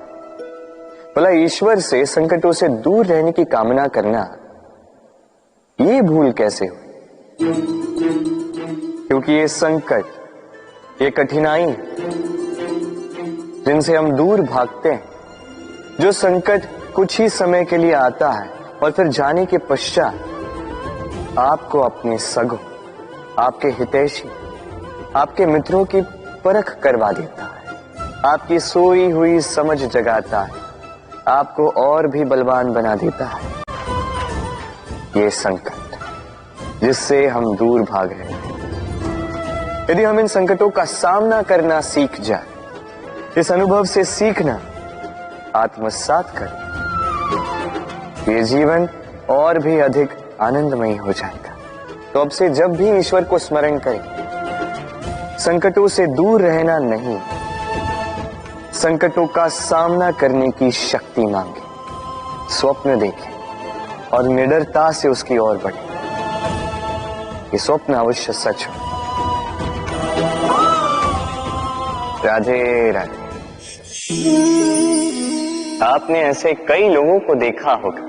भला ईश्वर से संकटों से दूर रहने की कामना करना ये भूल कैसे हुई? क्योंकि ये संकट, ये कठिनाई जिनसे हम दूर भागते हैं, जो संकट कुछ ही समय के लिए आता है और फिर जाने के पश्चात आपको अपने सगों, आपके हितैषी, आपके मित्रों की परख करवा देता है, आपकी सोई हुई समझ जगाता है, आपको और भी बलवान बना देता है। ये संकट जिससे हम दूर भाग रहे हैं, यदि हम इन संकटों का सामना करना सीख जाए, इस अनुभव से सीखना आत्मसात कर, ये जीवन और भी अधिक आनंदमय हो जाएगा। तो अब से जब भी ईश्वर को स्मरण करें, संकटों से दूर रहना नहीं, संकटों का सामना करने की शक्ति मांगे, स्वप्न देखें और निडरता से उसकी ओर बढ़े। ये स्वप्न अवश्य सच हो। राधे राधे। आपने ऐसे कई लोगों को देखा होगा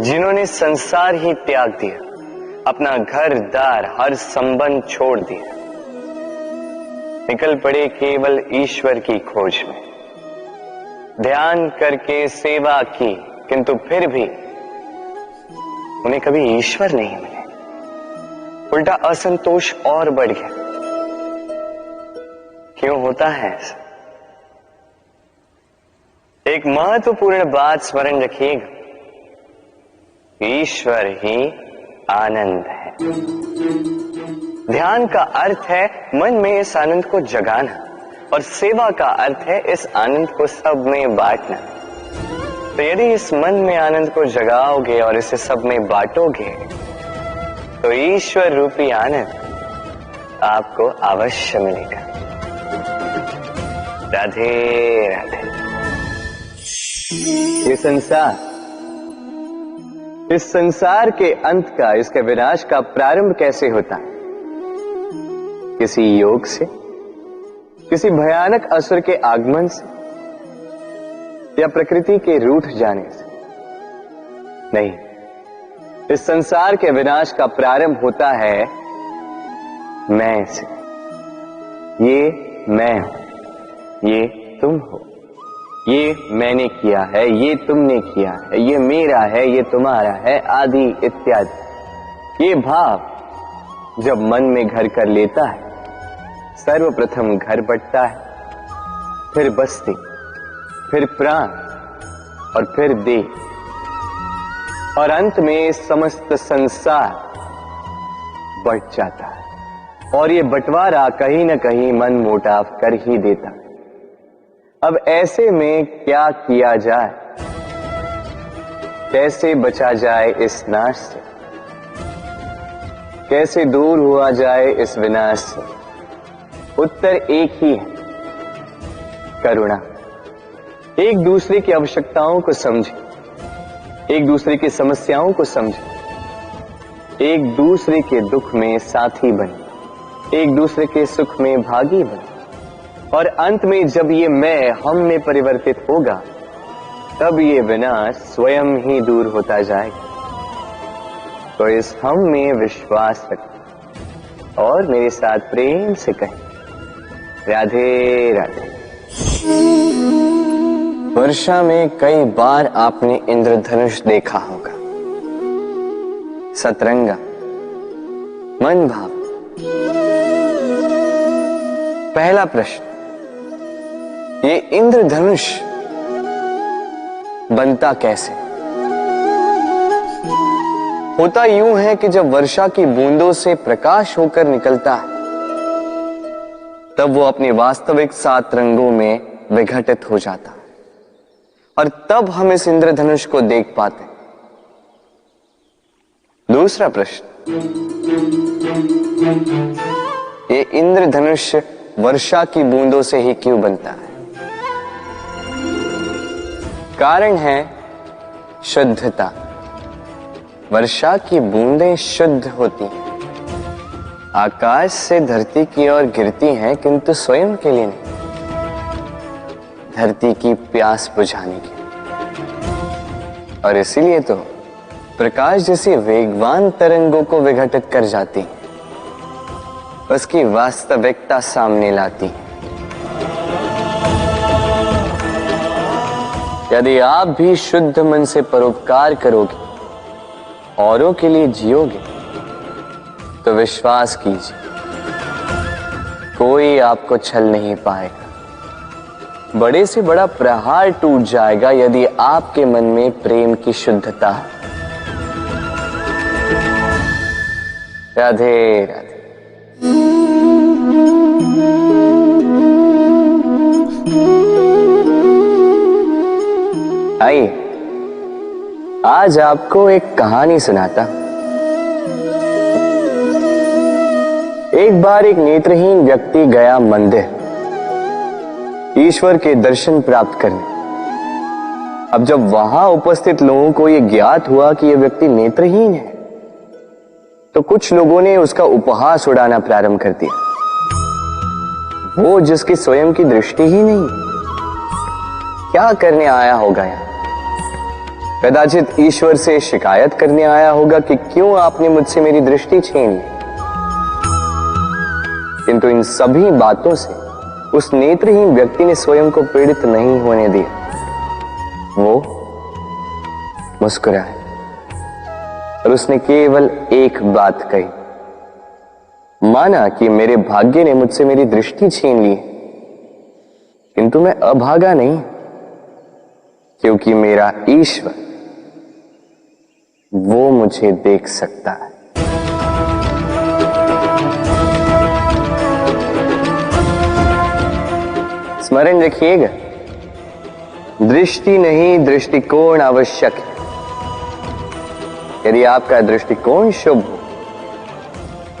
जिन्होंने संसार ही त्याग दिया, अपना घर दार हर संबंध छोड़ दिया, निकल पड़े केवल ईश्वर की खोज में। ध्यान करके सेवा की, किंतु फिर भी उन्हें कभी ईश्वर नहीं मिले। उल्टा असंतोष और बढ़ गया। क्यों होता है ऐसा? एक महत्वपूर्ण बात स्मरण रखिएगा, ईश्वर ही आनंद है। ध्यान का अर्थ है मन में इस आनंद को जगाना, और सेवा का अर्थ है इस आनंद को सब में बांटना। तो यदि इस मन में आनंद को जगाओगे और इसे सब में बांटोगे, तो ईश्वर रूपी आनंद आपको अवश्य मिलेगा। राधे राधे। ये संसार, इस संसार के अंत का, इसके विनाश का प्रारंभ कैसे होता है? किसी योग से, किसी भयानक असुर के आगमन से, या प्रकृति के रूठ जाने से? नहीं, इस संसार के विनाश का प्रारंभ होता है मैं से। ये मैं हूं, ये तुम हो, ये मैंने किया है, ये तुमने किया है, ये मेरा है, ये तुम्हारा है, आदि इत्यादि। ये भाव जब मन में घर कर लेता है, सर्वप्रथम घर बंटता है, फिर बस्ती, फिर प्राण, और फिर देह, और अंत में समस्त संसार बंट जाता है। और ये बंटवारा कहीं न कहीं मन मोटाव कर ही देता है। अब ऐसे में क्या किया जाए? कैसे बचा जाए इस नाश से? कैसे दूर हुआ जाए इस विनाश से? उत्तर एक ही है, करुणा। एक दूसरे की आवश्यकताओं को समझे, एक दूसरे की समस्याओं को समझे, एक दूसरे के दुख में साथी बने, एक दूसरे के सुख में भागी बने। और अंत में जब ये मैं हम में परिवर्तित होगा, तब ये विनाश स्वयं ही दूर होता जाएगा। तो इस हम में विश्वास रखें और मेरे साथ प्रेम से कहें, राधे राधे। वर्षा में कई बार आपने इंद्रधनुष देखा होगा, सतरंगा, मन भाव। पहला प्रश्न, ये इंद्रधनुष बनता कैसे? होता यूं है कि जब वर्षा की बूंदों से प्रकाश होकर निकलता है, तब वो अपने वास्तविक 7 रंगों में विघटित हो जाता है, और तब हम इस इंद्रधनुष को देख पाते हैं। दूसरा प्रश्न, ये इंद्रधनुष वर्षा की बूंदों से ही क्यों बनता है? कारण है शुद्धता। वर्षा की बूंदें शुद्ध होती हैं, आकाश से धरती की ओर गिरती हैं, किंतु स्वयं के लिए नहीं, धरती की प्यास बुझाने के लिए। और इसीलिए तो प्रकाश जैसी वेगवान तरंगों को विघटित कर जाती है, उसकी वास्तविकता सामने लाती है। यदि आप भी शुद्ध मन से परोपकार करोगे, औरों के लिए जियोगे, तो विश्वास कीजिए, कोई आपको छल नहीं पाएगा। बड़े से बड़ा प्रहार टूट जाएगा यदि आपके मन में प्रेम की शुद्धता है। राधे राधे। आइए, आज आपको एक कहानी सुनाता। एक बार एक नेत्रहीन व्यक्ति गया मंदिर, ईश्वर के दर्शन प्राप्त करने। अब जब वहां उपस्थित लोगों को यह ज्ञात हुआ कि यह व्यक्ति नेत्रहीन है, तो कुछ लोगों ने उसका उपहास उड़ाना प्रारंभ कर दिया। वो जिसकी स्वयं की दृष्टि ही नहीं, क्या करने आया होगा यहाँ? कदाचित ईश्वर से शिकायत करने आया होगा कि क्यों आपने मुझसे मेरी दृष्टि छीन ली। किंतु इन सभी बातों से उस नेत्रहीन व्यक्ति ने स्वयं को पीड़ित नहीं होने दिया। वो मुस्कुराए और उसने केवल एक बात कही, माना कि मेरे भाग्य ने मुझसे मेरी दृष्टि छीन ली, किंतु मैं अभागा नहीं, क्योंकि मेरा ईश्वर वो मुझे देख सकता है। स्मरण रखिएगा, दृष्टि नहीं दृष्टिकोण आवश्यक है। यदि आपका दृष्टिकोण शुभ हो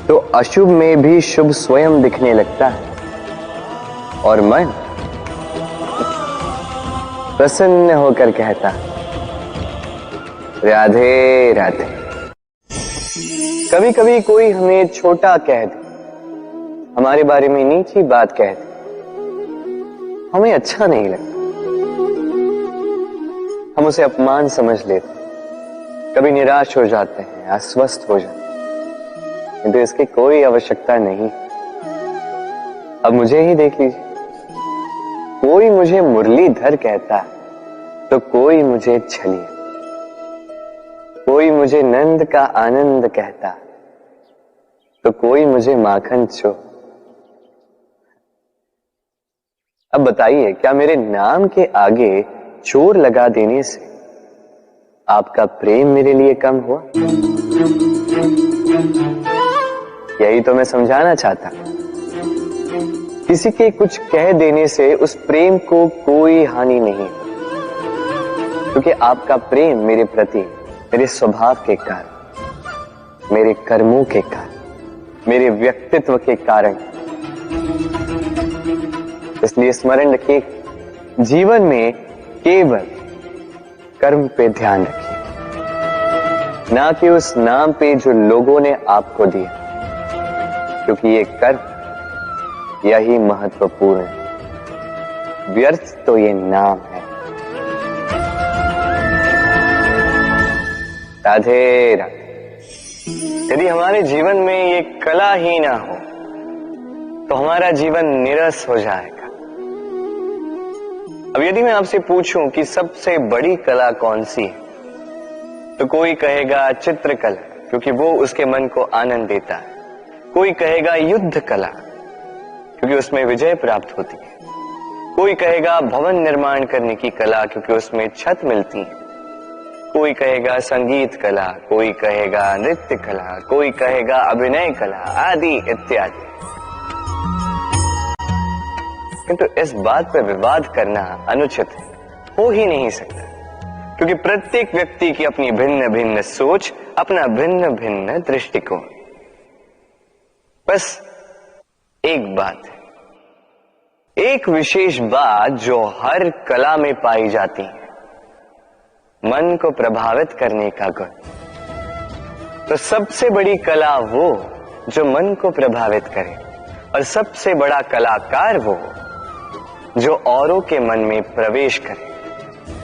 तो अशुभ में भी शुभ स्वयं दिखने लगता है और मन प्रसन्न होकर कहता है, राधे राधे। कभी कभी कोई हमें छोटा कह दे, हमारे बारे में नीची बात कह दे, हमें अच्छा नहीं लगता, हम उसे अपमान समझ लेते, कभी निराश हो जाते हैं, अस्वस्थ हो जाते हैं, किंतु इसकी कोई आवश्यकता नहीं। अब मुझे ही देख लीजिए, कोई मुझे मुरलीधर कहता है तो कोई मुझे छलिया, कोई मुझे नंद का आनंद कहता तो कोई मुझे माखन चोर। अब बताइए, क्या मेरे नाम के आगे चोर लगा देने से आपका प्रेम मेरे लिए कम हुआ? यही तो मैं समझाना चाहता। किसी के कुछ कह देने से उस प्रेम को कोई हानि नहीं, क्योंकि आपका प्रेम मेरे प्रति मेरे स्वभाव के कारण, मेरे कर्मों के कारण, मेरे व्यक्तित्व के कारण। इसलिए स्मरण रखिए, जीवन में केवल कर्म पे ध्यान रखिए, ना कि उस नाम पे जो लोगों ने आपको दिया, क्योंकि ये कर्म यही महत्वपूर्ण है, व्यर्थ तो ये नाम है। राधे राधे। यदि हमारे जीवन में ये कला ही ना हो तो हमारा जीवन निरस हो जाएगा। अब यदि मैं आपसे पूछूं कि सबसे बड़ी कला कौन सी है, तो कोई कहेगा चित्रकला, क्योंकि वो उसके मन को आनंद देता है। कोई कहेगा युद्ध कला, क्योंकि उसमें विजय प्राप्त होती है। कोई कहेगा भवन निर्माण करने की कला, क्योंकि उसमें छत मिलती है। कोई कहेगा संगीत कला, कोई कहेगा नृत्य कला, कोई कहेगा अभिनय कला, आदि इत्यादि। किंतु इस बात पर विवाद करना अनुचित है, हो ही नहीं सकता, क्योंकि प्रत्येक व्यक्ति की अपनी भिन्न भिन्न सोच, अपना भिन्न भिन्न दृष्टिकोण। बस एक बात है, एक विशेष बात जो हर कला में पाई जाती है, मन को प्रभावित करने का गुण। तो सबसे बड़ी कला वो जो मन को प्रभावित करे, और सबसे बड़ा कलाकार वो जो औरों के मन में प्रवेश करे।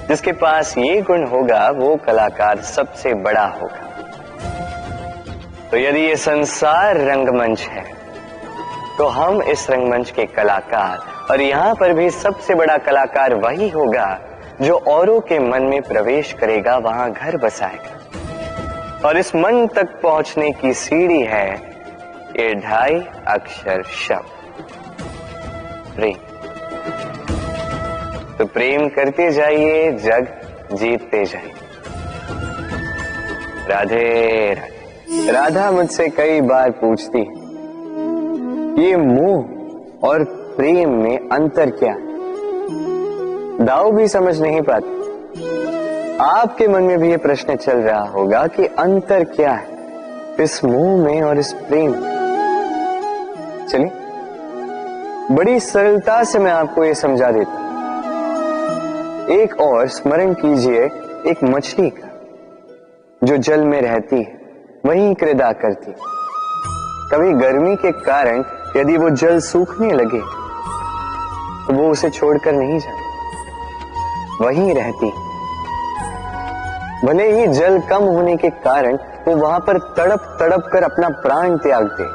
जिसके पास ये गुण होगा वो कलाकार सबसे बड़ा होगा। तो यदि ये संसार रंगमंच है तो हम इस रंगमंच के कलाकार, और यहां पर भी सबसे बड़ा कलाकार वही होगा जो औरों के मन में प्रवेश करेगा, वहां घर बसाएगा। और इस मन तक पहुंचने की सीढ़ी है ये 2.5 अक्षर शब्द प्रेम। तो प्रेम करते जाइए, जग जीतते जाइए। राधे राधे। राधा मुझसे कई बार पूछती है, ये मोह और प्रेम में अंतर क्या है? दाऊ भी समझ नहीं पाती। आपके मन में भी ये प्रश्न चल रहा होगा कि अंतर क्या है इस मोह में और इस प्रेम में। चलिए, बड़ी सरलता से मैं आपको ये समझा देता हूं। एक और स्मरण कीजिए, एक मछली का जो जल में रहती है, वहीं क्रीड़ा करती है। कभी गर्मी के कारण यदि वो जल सूखने लगे तो वो उसे छोड़कर नहीं जाती, वहीं रहती। भले ही जल कम होने के कारण वो वहां पर तड़प तड़प कर अपना प्राण त्याग दे,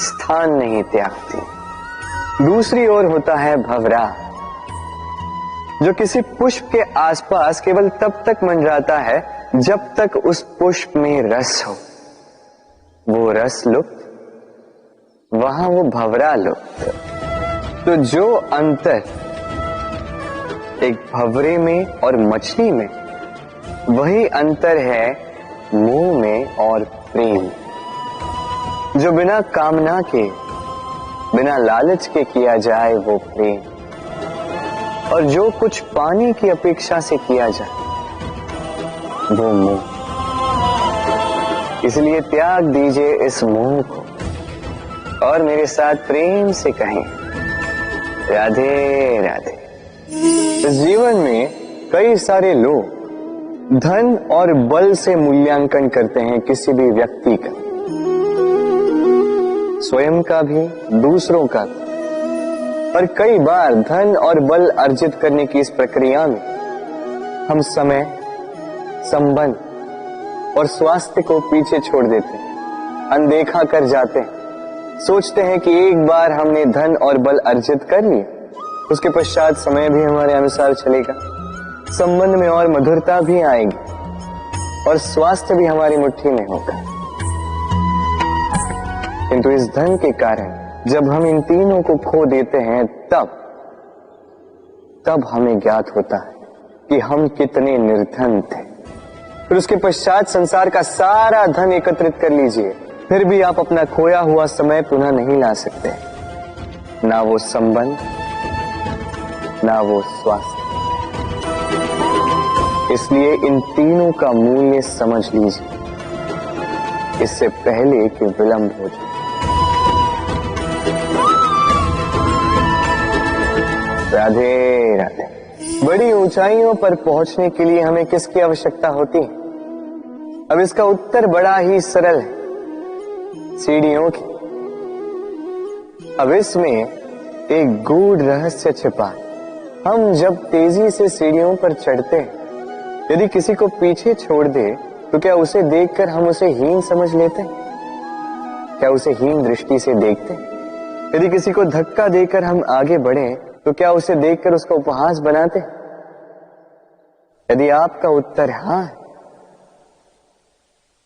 स्थान नहीं त्यागती। दूसरी ओर होता है भंवरा, जो किसी पुष्प के आसपास केवल तब तक मंडराता है जब तक उस पुष्प में रस हो। वो रस लुप्त, वहां वो भंवरा लुप्त। तो जो अंतर एक भंवरे में और मछली में, वही अंतर है मोह में और प्रेम। जो बिना कामना के, बिना लालच के किया जाए वो प्रेम, और जो कुछ पाने की अपेक्षा से किया जाए वो मोह। इसलिए त्याग दीजिए इस मोह को और मेरे साथ प्रेम से कहें राधे राधे। इस जीवन में कई सारे लोग धन और बल से मूल्यांकन करते हैं किसी भी व्यक्ति का, स्वयं का भी, दूसरों का भी। और कई बार धन और बल अर्जित करने की इस प्रक्रिया में हम समय, संबंध और स्वास्थ्य को पीछे छोड़ देते हैं, अनदेखा कर जाते हैं। सोचते हैं कि एक बार हमने धन और बल अर्जित कर लिया, उसके पश्चात समय भी हमारे अनुसार चलेगा, संबंध में और मधुरता भी आएगी और स्वास्थ्य भी हमारी मुट्ठी में होगा। किंतु इस धन के कारण जब हम इन तीनों को खो देते हैं, तब हमें ज्ञात होता है कि हम कितने निर्धन थे। फिर उसके पश्चात संसार का सारा धन एकत्रित कर लीजिए, फिर भी आप अपना खोया हुआ समय पुनः नहीं ला सकते, ना वो संबंध, ना वो स्वास्थ्य। इसलिए इन तीनों का मूल्य समझ लीजिए, इससे पहले कि विलंब हो जाए। राधे राधे। बड़ी ऊंचाइयों पर पहुंचने के लिए हमें किसकी आवश्यकता होती है? अब इसका उत्तर बड़ा ही सरल है, सीढ़ियों की। अब इसमें एक गूढ़ रहस्य छिपा है। हम जब तेजी से सीढ़ियों पर चढ़ते हैं, यदि किसी को पीछे छोड़ दे तो क्या उसे देखकर हम उसे हीन समझ लेते हैं? क्या उसे हीन दृष्टि से देखते हैं? यदि किसी को धक्का देकर हम आगे बढ़े तो क्या उसे देखकर उसका उपहास बनाते हैं? यदि आपका उत्तर हाँ है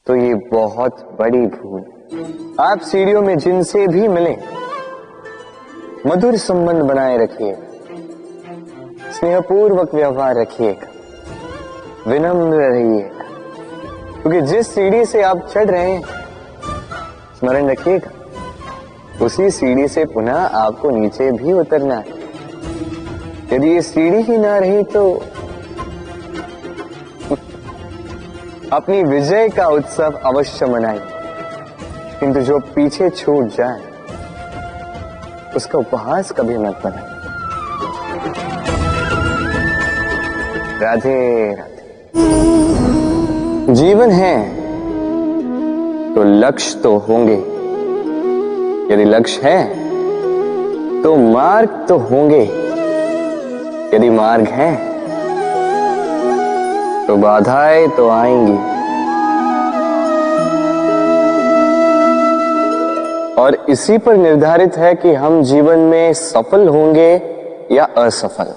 तो ये बहुत बड़ी भूल। आप सीढ़ियों में जिनसे भी मिले मधुर संबंध बनाए रखिए, स्नेहपूर्वक व्यवहार रखिएगा, विनम्र रहिएगा, क्योंकि जिस सीढ़ी से आप चढ़ रहे हैं, स्मरण रखिएगा, उसी सीढ़ी से पुनः आपको नीचे भी उतरना है। यदि ये सीढ़ी ही ना रही तो अपनी विजय का उत्सव अवश्य मनाइए, किंतु जो पीछे छूट जाए उसका उपहास कभी मत बनाइए। राधे राधे। जीवन है तो लक्ष्य तो होंगे, यदि लक्ष्य है तो मार्ग तो होंगे, यदि मार्ग है तो बाधाएं तो आएंगी। और इसी पर निर्धारित है कि हम जीवन में सफल होंगे या असफल,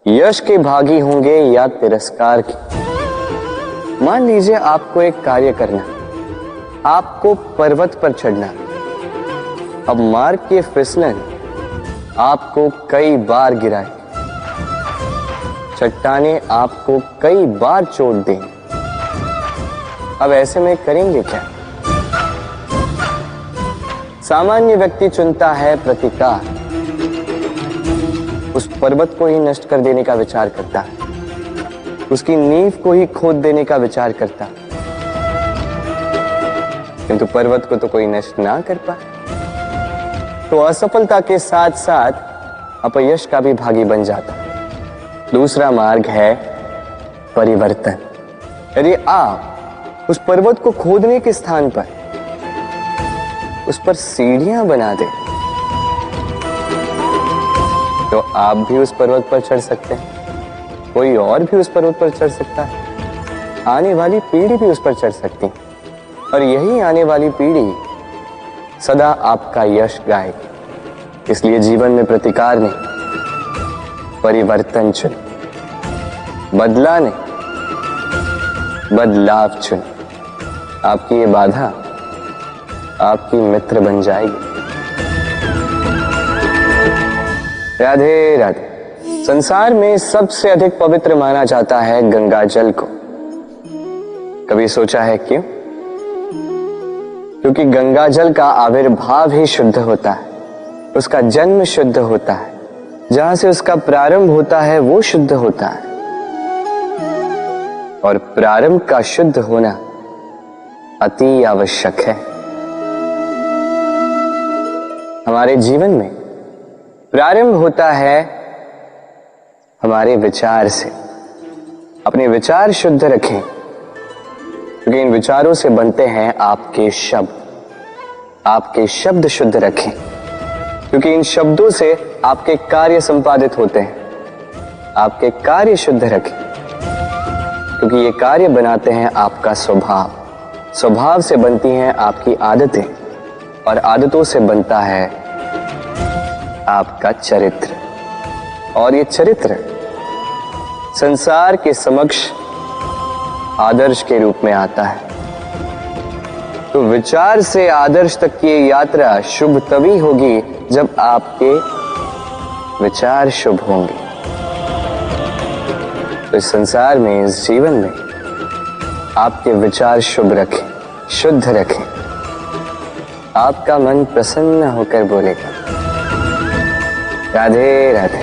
यश के भागी होंगे या तिरस्कार के। मान लीजिए आपको एक कार्य करना, आपको पर्वत पर चढ़ना। अब मार्ग के फिसलन आपको कई बार गिराए, चट्टाने आपको कई बार चोट दें। अब ऐसे में करेंगे क्या? सामान्य व्यक्ति चुनता है प्रतिकार, उस पर्वत को ही नष्ट कर देने का विचार करता है, उसकी नींव को ही खोद देने का विचार करता है। किंतु पर्वत को तो कोई नष्ट ना कर पाए, तो असफलता के साथ साथ अपयश का भी भागी बन जाता है। दूसरा मार्ग है परिवर्तन। यदि आप उस पर्वत को खोदने के स्थान पर उस पर सीढ़ियां बना दें, तो आप भी उस पर्वत पर चढ़ सकते हैं, कोई और भी उस पर्वत पर चढ़ सकता है, आने वाली पीढ़ी भी उस पर चढ़ सकती है, और यही आने वाली पीढ़ी सदा आपका यश गाएगी। इसलिए जीवन में प्रतिकार नहीं, परिवर्तन चुन, बदला नहीं, बदलाव चुन। आपकी ये बाधा आपकी मित्र बन जाएगी। राधे राधे। संसार में सबसे अधिक पवित्र माना जाता है गंगा जल को। कभी सोचा है क्यों? क्योंकि गंगा जल का आविर्भाव ही शुद्ध होता है, उसका जन्म शुद्ध होता है, जहां से उसका प्रारंभ होता है वो शुद्ध होता है, और प्रारंभ का शुद्ध होना अति आवश्यक है। हमारे जीवन में प्रारंभ होता है हमारे विचार से। अपने विचार शुद्ध रखें, क्योंकि इन विचारों से बनते हैं आपके शब्द। आपके शब्द शुद्ध रखें, क्योंकि इन शब्दों से आपके कार्य संपादित होते हैं। आपके कार्य शुद्ध रखें, क्योंकि ये कार्य बनाते हैं आपका स्वभाव। स्वभाव से बनती हैं आपकी आदतें, और आदतों से बनता है आपका चरित्र, और ये चरित्र संसार के समक्ष आदर्श के रूप में आता है। तो विचार से आदर्श तक की यात्रा शुभ तभी होगी जब आपके विचार शुभ होंगे। तो इस संसार में, इस जीवन में आपके विचार शुभ रखें, शुद्ध रखें। आपका मन प्रसन्न होकर बोलेगा। राधे राधे।